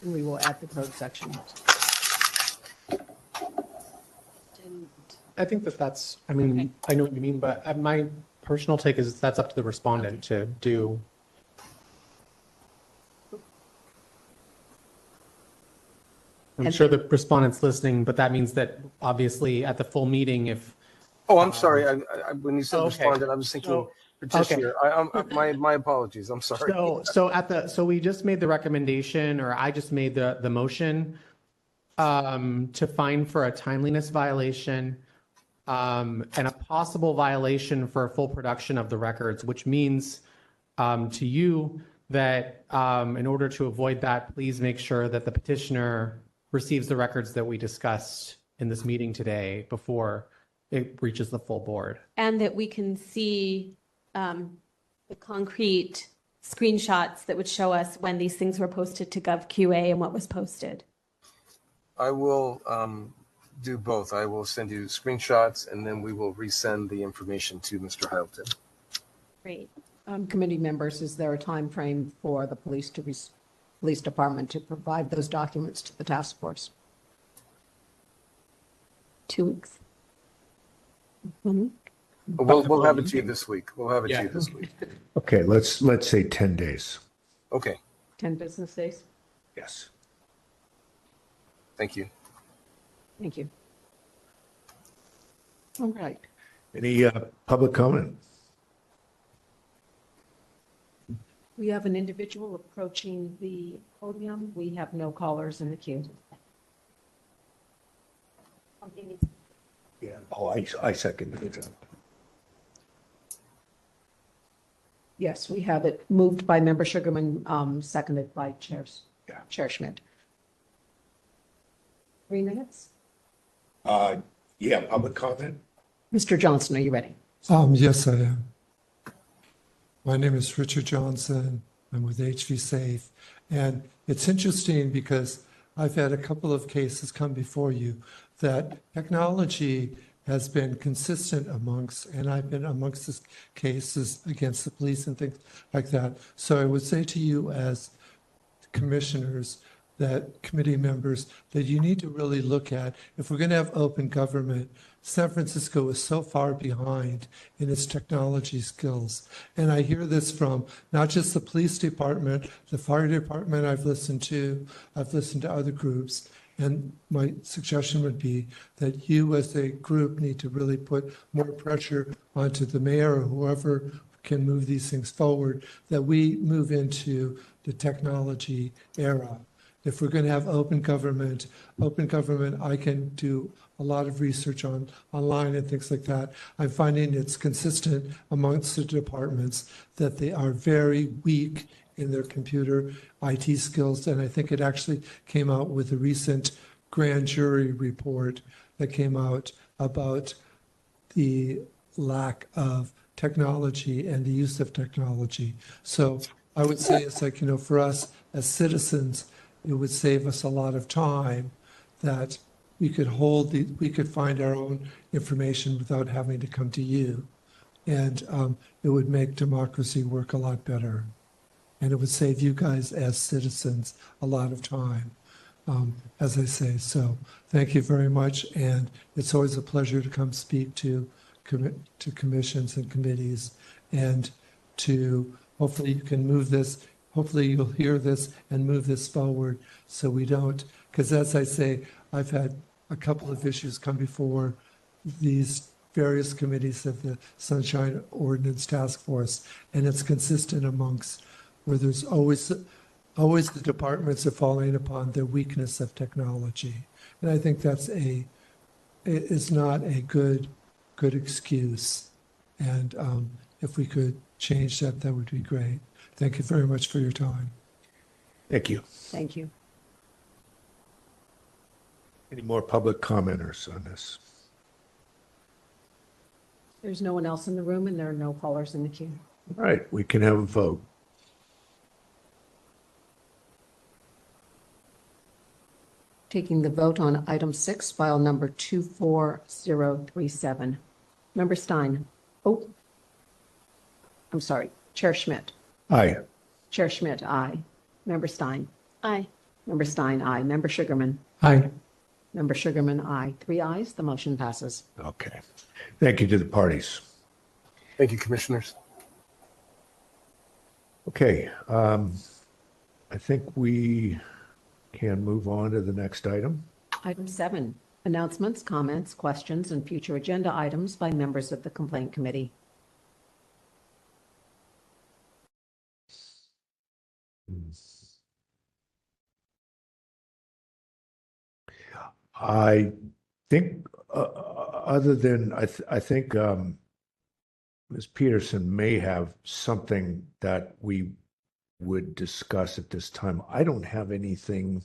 We will add the code section. I think that's, I mean, I know what you mean, but my personal take is that's up to the respondent to do. I'm sure the respondent's listening, but that means that obviously at the full meeting, if. Oh, I'm sorry. When you said Okay. respondent, I was thinking petitioner. My apologies. I'm sorry. So we just made the recommendation, or I just made the motion to fine for a timeliness violation and a possible violation for a full production of the records, which means to you that in order to avoid that, please make sure that the petitioner receives the records that we discussed in this meeting today before it reaches the full board. And that we can see the concrete screenshots that would show us when these things were posted to GovQA and what was posted. I will do both. I will send you screenshots, and then we will resend the information to Mr. Hylton. Great. Committee members, is there a time frame for the police department to provide those documents to the task force? 2 weeks. Mm-hmm. We'll have it to you this week. We'll have it to you this week. Okay, let's say 10 days. Okay. 10 business days? Yes. Thank you. Thank you. All right. Any public comment? We have an individual approaching the podium. We have no callers in the queue. Yeah. Oh, I second it. Yes, we have it moved by Member Sugarman, seconded by Chair Schmidt. 3 minutes. Yeah, public comment? Mr. Johnson, are you ready? Yes, I am. My name is Richard Johnson. I'm with HV Safe. And it's interesting because I've had a couple of cases come before you that technology has been consistent amongst, and I've been amongst the cases against the police and things like that. So I would say to you as commissioners, that committee members, that you need to really look at, if we're going to have open government, San Francisco is so far behind in its technology skills. And I hear this from not just the police department, the fire department I've listened to other groups. And my suggestion would be that you as a group need to really put more pressure onto the mayor or whoever can move these things forward, that we move into the technology era. If we're going to have open government, I can do a lot of research online and things like that. I'm finding it's consistent amongst the departments that they are very weak in their computer IT skills. And I think it actually came out with a recent grand jury report that came out about the lack of technology and the use of technology. So I would say it's like, for us as citizens, it would save us a lot of time that we could find our own information without having to come to you. And it would make democracy work a lot better. And it would save you guys as citizens a lot of time, as I say. So thank you very much. And it's always a pleasure to come speak to commissions and committees, and to hopefully you can move this. Hopefully you'll hear this and move this forward so we don't, because as I say, I've had a couple of issues come before these various committees of the Sunshine Ordinance Task Force, and it's consistent amongst where there's always the departments are falling upon their weakness of technology. And I think it's not a good excuse. And if we could change that, that would be great. Thank you very much for your time. Thank you. Thank you. Any more public commenters on this? There's no one else in the room and there are no callers in the queue. All right, we can have a vote. Taking the vote on item 6, file number 24037. Member Stein. Oh, I'm sorry. Chair Schmidt. Aye. Chair Schmidt, aye. Member Stein. Aye. Member Stein, aye. Member Sugarman. Aye. Member Sugarman, aye. 3 ayes, the motion passes. Okay. Thank you to the parties. Thank you, commissioners. Okay. I think we can move on to the next item. Item 7, announcements, comments, questions, and future agenda items by members of the Complaint Committee. I think, other than, I think Ms. Peterson may have something that we would discuss at this time. I don't have anything,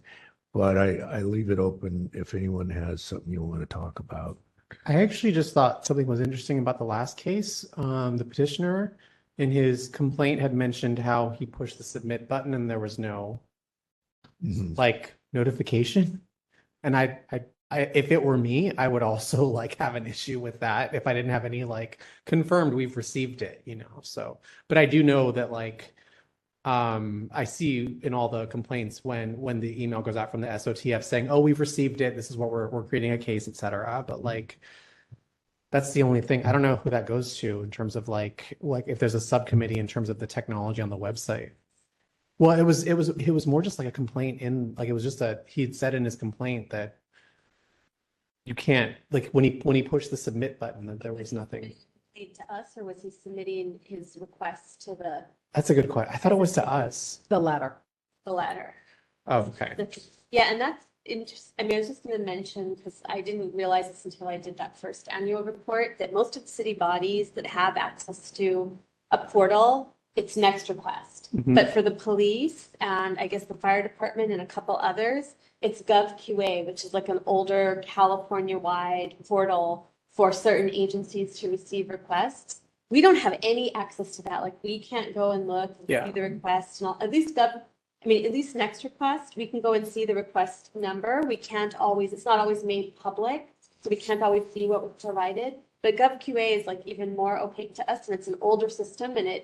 but I leave it open if anyone has something you want to talk about. I actually just thought something was interesting about the last case. The petitioner in his complaint had mentioned how he pushed the submit button and there was no like notification. And I, if it were me, I would also like have an issue with that if I didn't have any like confirmed we've received it, so, but I do know that like, I see in all the complaints when the email goes out from the SOTF saying, oh, we've received it, this is what we're creating a case, etc. But like, that's the only thing. I don't know who that goes to in terms of like if there's a subcommittee in terms of the technology on the website. Well, it was more just like a complaint it was just he'd said in his complaint that you can't, like when he pushed the submit button, that there was nothing. To us, or was he submitting his request to the? That's a good question. I thought it was to us. The latter. The latter. Oh, okay. Yeah, and that's interesting. I mean, I was just going to mention, because I didn't realize this until I did that first annual report, that most of the city bodies that have access to a portal it's next request. Mhm. But for the police and I guess the fire department and a couple others, it's GovQA, which is like an older California-wide portal for certain agencies to receive requests. We don't have any access to that. Like we can't go and look and Yeah. see the request and all, at least at least next request, we can go and see the request number. We can't always, it's not always made public, so we can't always see what was provided. But GovQA is like even more opaque to us, and it's an older system, and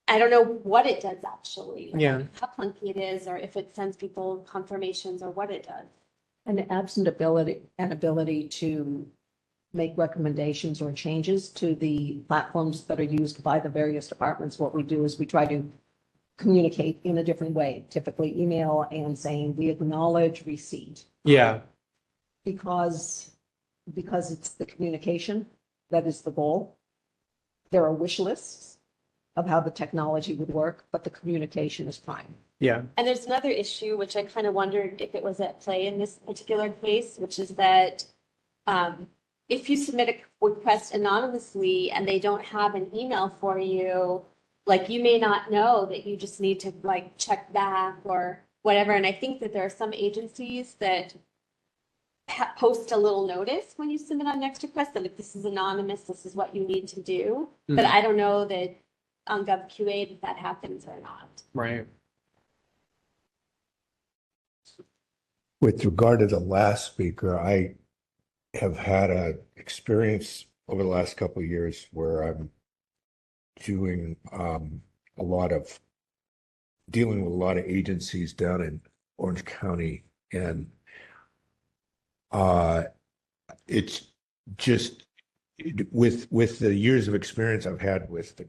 I don't know what it does actually. Like, Yeah. how clunky it is, or if it sends people confirmations, or what it does. An absent ability to make recommendations or changes to the platforms that are used by the various departments. What we do is we try to communicate in a different way, typically email and saying we acknowledge receipt. Yeah. Because it's the communication that is the goal. There are wish lists of how the technology would work, but the communication is prime. Yeah. And there's another issue, which I kind of wondered if it was at play in this particular case, which is that if you submit a request anonymously and they don't have an email for you, like you may not know that you just need to like check back or whatever. And I think that there are some agencies that post a little notice when you submit on next request that if this is anonymous, this is what you need to do. But I don't know that on GovQA that happens or not. Right. With regard to the last speaker, I have had an experience over the last couple of years where I'm doing dealing with a lot of agencies down in Orange County, and it's just with the years of experience I've had with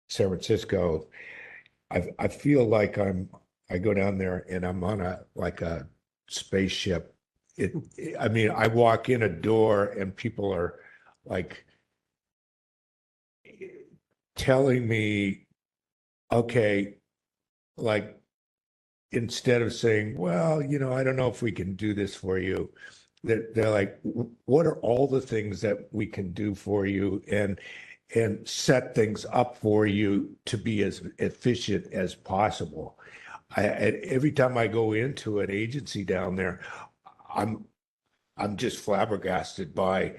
San Francisco, I feel like I go down there and I'm on a spaceship. I mean, I walk in a door and people are like telling me, okay, like instead of saying, well, I don't know if we can do this for you, they're like, what are all the things that we can do for you and set things up for you to be as efficient as possible. Every time I go into an agency down there, I'm just flabbergasted by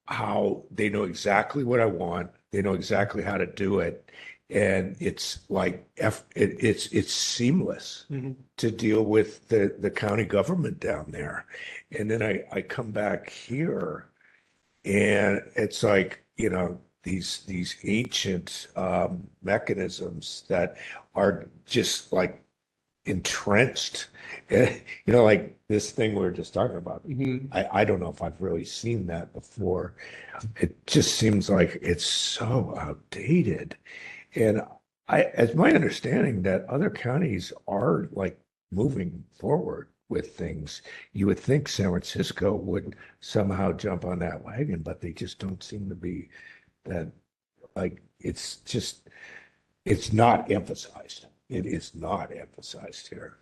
how they know exactly what I want. They know exactly how to do it. And it's like, it's seamless to deal with the county government down there. And then I come back here and it's like, these ancient mechanisms that are just like entrenched, like this thing we were just talking about. I don't know if I've really seen that before. It just seems like it's so outdated. And as my understanding that other counties are like moving forward with things, you would think San Francisco would somehow jump on that wagon, but they just don't seem to be that. Like it's not emphasized. It is not emphasized here.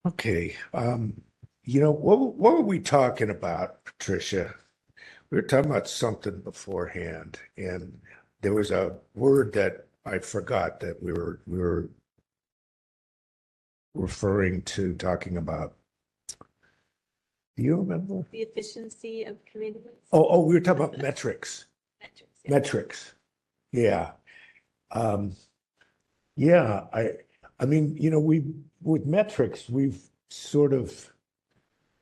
Okay, what were we talking about, Patricia? We were talking about something beforehand, and there was a word that I forgot that we were referring to, talking about. Do you remember? The efficiency of communities. Oh, we were talking about metrics. Yeah. Metrics. Yeah. Yeah, I mean, with metrics, we've sort of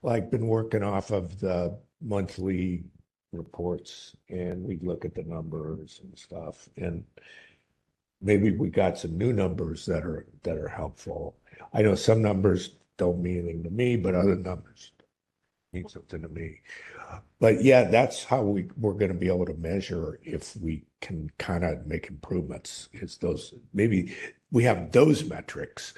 like been working off of the monthly reports, and we look at the numbers and stuff, and maybe we got some new numbers that are helpful. I know some numbers don't mean anything to me, but other numbers mean something to me. But yeah, that's how we're going to be able to measure if we can kind of make improvements. Is those, maybe we have those metrics.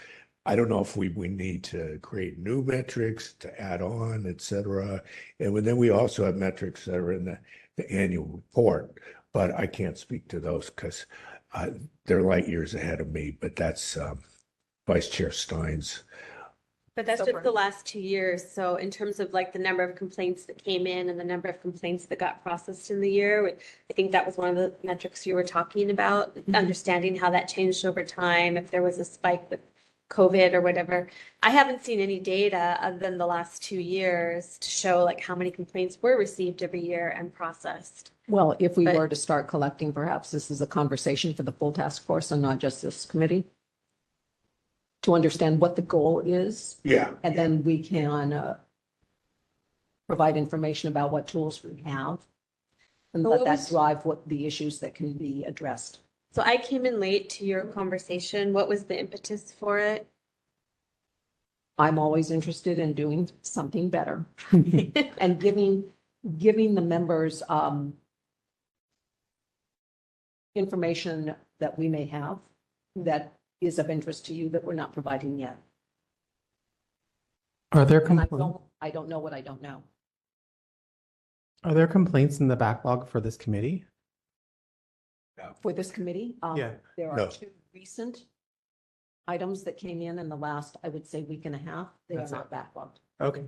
I don't know if we need to create new metrics to add on, et cetera. And then we also have metrics that are in the annual report, but I can't speak to those because they're light years ahead of me. But that's Vice Chair Stein's But that's So just for- the last 2 years. So in terms of like the number of complaints that came in and the number of complaints that got processed in the year, I think that was one of the metrics you were talking about, understanding how that changed over time, if there was a spike with COVID or whatever. I haven't seen any data other than the last 2 years to show like how many complaints were received every year and processed. Well, if we But- were to start collecting, perhaps this is a conversation for the full task force and not just this committee, to understand what the goal is, Yeah. and then we can provide information about what tools we have, and But let what that was- drive what the issues that can be addressed. So I came in late to your conversation. What was the impetus for it? I'm always interested in doing something better and giving the members information that we may have that is of interest to you that we're not providing yet. Are there And complaints? I don't know what I don't know. Are there complaints in the backlog for this committee? For this committee, Yeah. there are No. 2 recent items that came in the last, I would say, week and a half. They are That's it. not backlogged. Okay.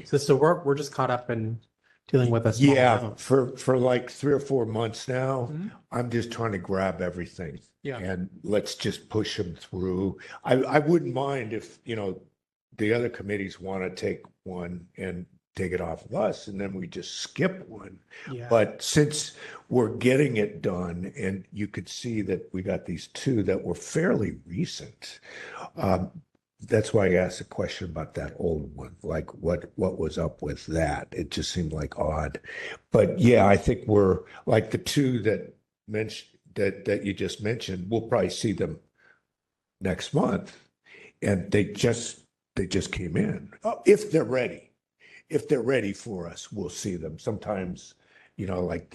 So we're just caught up in dealing with a small Yeah, amount. for like 3 or 4 months now, Mhm. I'm just trying to grab everything. Yeah. And let's just push them through. I wouldn't mind if, the other committees want to take one and take it off of us, and then we just skip one. Yeah. But since we're getting it done, and you could see that we got these 2 that were fairly recent, that's why I asked a question about that old one, like what was up with that? It just seemed like odd. But yeah, I think we're like the 2 that that you just mentioned, we'll probably see them next month. And they just came in. If they're ready. If they're ready for us, we'll see them. Sometimes, like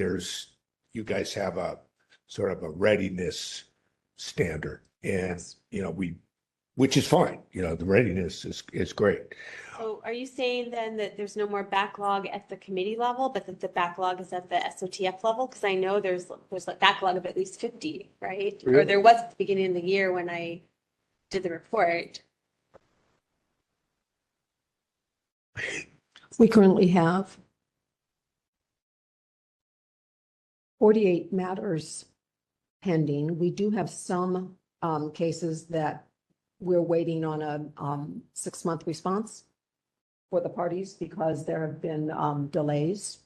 you guys have a sort of a readiness standard, and, which is fine. The readiness is great. So are you saying then that there's no more backlog at the committee level, but that the backlog is at the SOTF level? Because I know there's a backlog of at least 50, right? Or Really? there was at the beginning of the year when I did the report. We currently have 48 matters pending. We do have some cases that we're waiting on a 6-month response for the parties because there have been delays.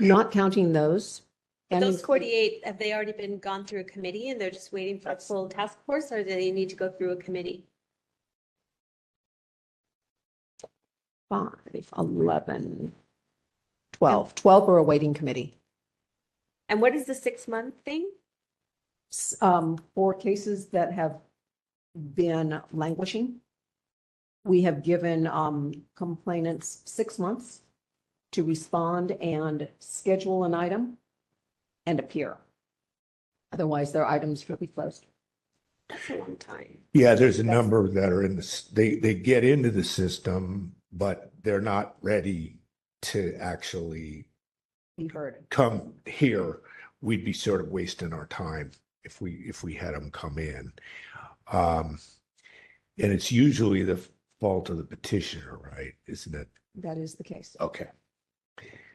Not counting those. But any- those 48, have they already been gone through a committee and they're just waiting for a full task force, or do they need to go through a committee? 5, 11, 12. 12 are a waiting committee. And what is the 6-month thing? 4 cases that have been languishing. We have given complainants 6 months to respond and schedule an item and appear. Otherwise, their items will be closed. That's a long time. Yeah, there's a number that are in this, they get into the system, but they're not ready to actually Be heard. come here. We'd be sort of wasting our time if we had them come in. And it's usually the fault of the petitioner, right? Isn't it? That is the case. Okay.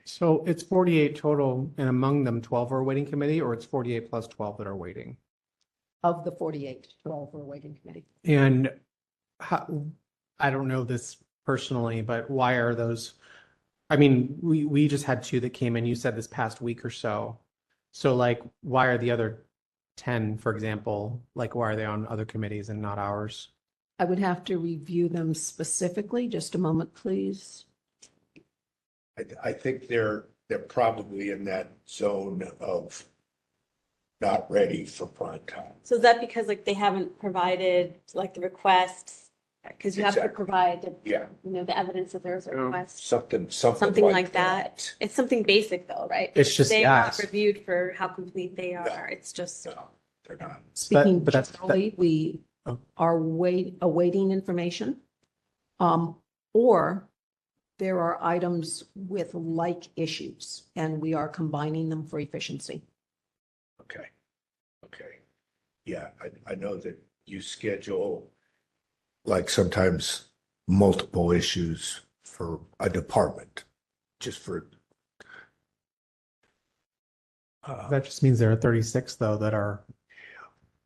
So it's 48 total, and among them 12 are a waiting committee, or it's 48 plus 12 that are waiting? Of the 48, 12 are a waiting committee. And how, I don't know this personally, but why are those? I mean, we just had 2 that came in, you said this past week or so. So like, why are the other 10, for example, like why are they on other committees and not ours? I would have to review them specifically. Just a moment, please. I think they're probably in that zone of not ready for prime time. So is that because like they haven't provided like the requests? Because you have to Exactly. provide, Yeah, the evidence that there's a request. something Something like that. It's something basic though, right? It's just, They're yeah, not it's- reviewed for how complete they are. It's just, No, they're not. Speaking but that's- generally, we Oh. are awaiting information. Or there are items with like issues and we are combining them for efficiency. Okay. Yeah, I know that you schedule like sometimes multiple issues for a department, just for. That just means there are 36 though that are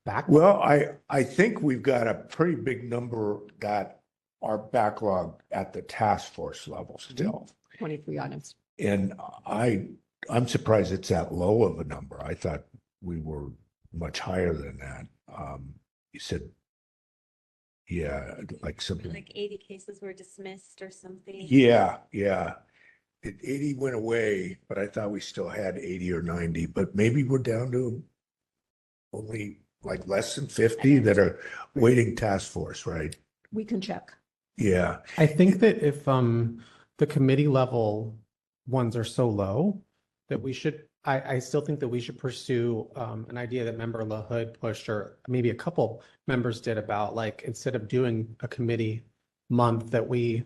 back. Well, I think we've got a pretty big number that are backlogged at the task force level still. 23 items. And I'm surprised it's that low of a number. I thought we were much higher than that. You said, yeah, like something. Like 80 cases were dismissed or something. Yeah. 80 went away, but I thought we still had 80 or 90, but maybe we're down to only like less than 50 that are waiting task force, right? We can check. Yeah. I think that if the committee level ones are so low that we should, I still think that we should pursue an idea that Member LaHood pushed, or maybe a couple members did, about like, instead of doing a committee month, that we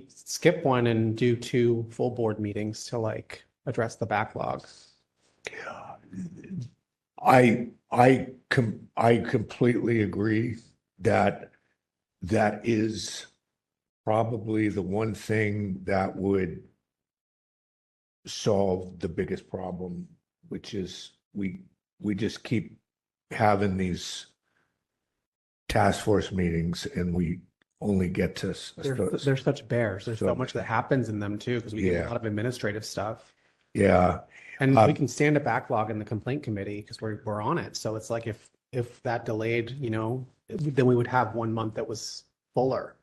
skip one and do 2 full board meetings to like address the backlog. I completely agree that that is probably the one thing that would solve the biggest problem, which is we just keep having these task force meetings and we only get to They're such bears. There's so So- much that happens in them too, because we do a Yeah. lot of administrative stuff. yeah. And we can stand a backlog in the complaint committee because we're on it. So it's like if that delayed, then we would have 1 month that was fuller.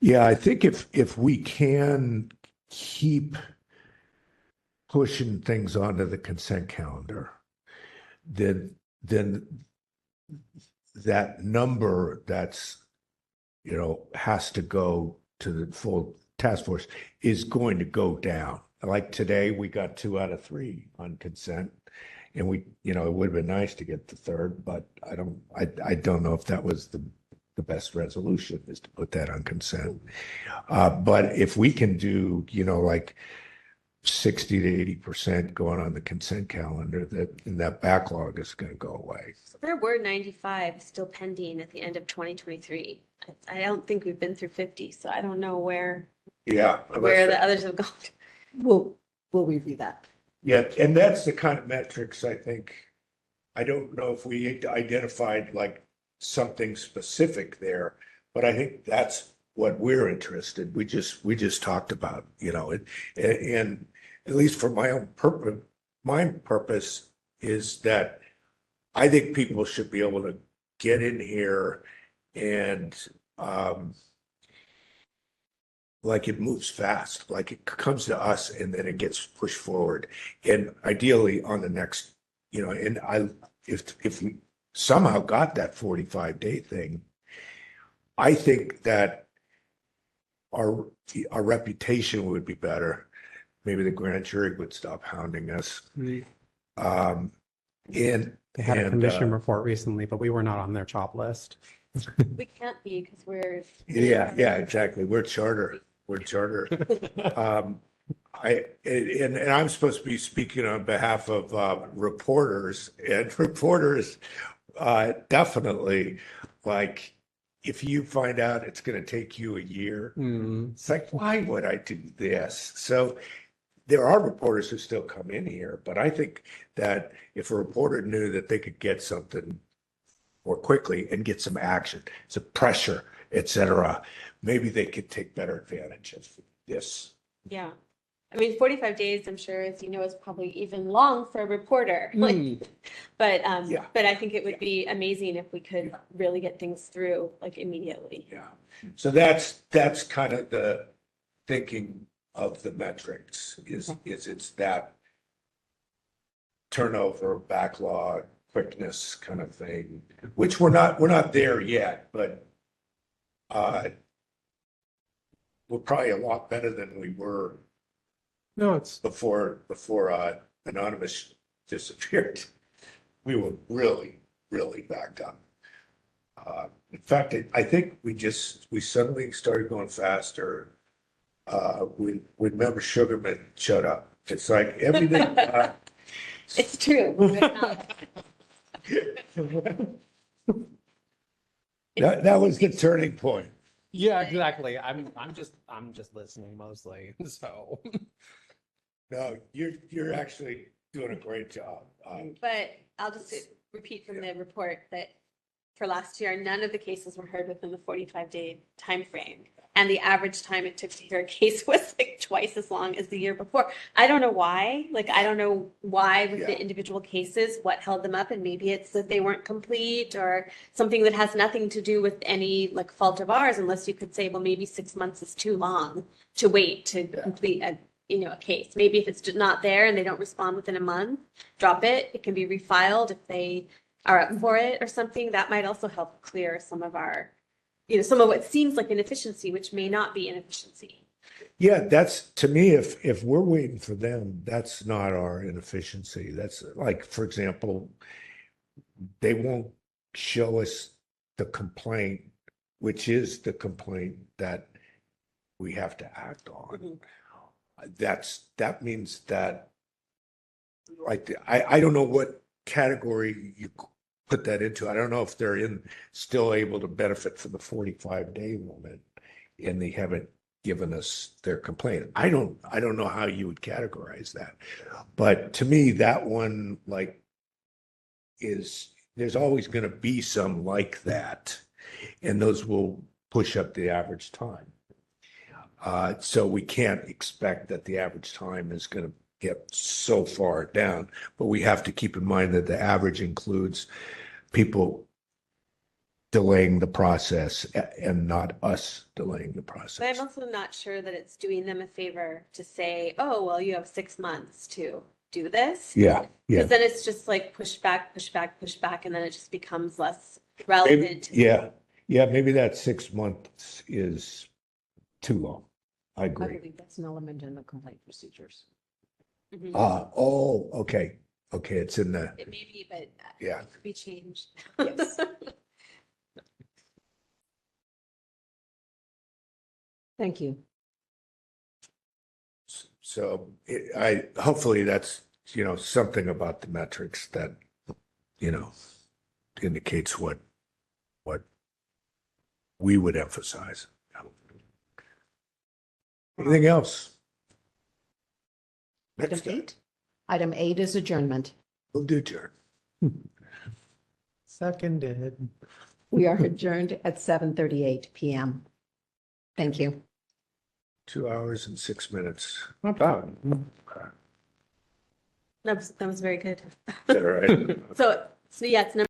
Yeah, I think if we can keep pushing things onto the consent calendar, then that number that's, has to go to the full task force is going to go down. Like today, we got 2 out of 3 on consent. And it would have been nice to get the third, but I don't know if that was the best resolution, is to put that on consent. But if we can do, like 60 to 80% going on the consent calendar, that backlog is going to go away. There were 95 still pending at the end of 2023. I don't think we've been through 50, so I don't know where Yeah. the others have gone. We'll review that. Yeah, and that's the kind of metrics I think. I don't know if we identified like something specific there, but I think that's what we're interested. We just talked about, and at least for my own purpose, my purpose is that I think people should be able to get in here and like it moves fast, like it comes to us and then it gets pushed forward. And ideally on the next, and if we somehow got that 45-day thing, I think that our reputation would be better. Maybe the grand jury would stop hounding us. They had a commission report recently, but we were not on their top list. We can't be because we're. Yeah, exactly. We're charter. And I'm supposed to be speaking on behalf of reporters, and reporters definitely, like, if you find out it's going to take you a year, it's like, why would I do this? So there are reporters who still come in here, but I think that if a reporter knew that they could get something more quickly and get some action, some pressure, et cetera, maybe they could take better advantage of this. Yeah. I mean, 45 days, I'm sure, as you know, is probably even long for a reporter. But I think it would be amazing if we could really get things through like immediately. Yeah. So that's kind of the thinking of the metrics is it's that turnover, backlog, quickness kind of thing, which we're not there yet, but we're probably a lot better than we were before Anonymous disappeared. We were really backed up. In fact, I think we suddenly started going faster when Member Sugarman showed up. It's like everything. It's true. That was the turning point. Yeah, exactly. I'm just listening mostly. So No, you're actually doing a great job. But I'll just repeat from the report that for last year, none of the cases were heard within the 45-day time frame. And the average time it took to hear a case was like twice as long as the year before. I don't know why. Like, I don't know why with the individual cases, what held them up. And maybe it's that they weren't complete or something that has nothing to do with any like fault of ours, unless you could say, well, maybe 6 months is too long to wait to complete a case. Maybe if it's just not there and they don't respond within a month, drop it. It can be refiled if they are up for it or something. That might also help clear some of our, some of what seems like inefficiency, which may not be inefficiency. Yeah, that's, to me, if we're waiting for them, that's not our inefficiency. That's like, for example, they won't show us the complaint, which is the complaint that we have to act on. Mhm. That means that, like, I don't know what category you put that into. I don't know if they're still able to benefit from the 45-day limit and they haven't given us their complaint. I don't know how you would categorize that. But to me, that one, like, there's always going to be some like that, and those will push up the average time. So we can't expect that the average time is going to get so far down, but we have to keep in mind that the average includes people delaying the process and not us delaying the But process. I'm also not sure that it's doing them a favor to say, oh, well, you have 6 months to do this. Yeah, yeah. Because then it's just like push back, and then it just becomes less Maybe, relevant. yeah, maybe that 6 months is too long. I I agree. believe that's an element in the complaint procedures. Mhm. Oh, okay. Okay, it's in the, It may be, but yeah. it could be changed. Yes. Thank you. So hopefully that's, something about the metrics that, indicates what we would emphasize. Anything else? Item Next 8. Item 8 is adjournment. We'll do adjourn. seconded. We are adjourned at 7:38 p.m. Thank you. 2 hours and 6 minutes. Not bad. That was very good. Is that all right? So yeah, it's number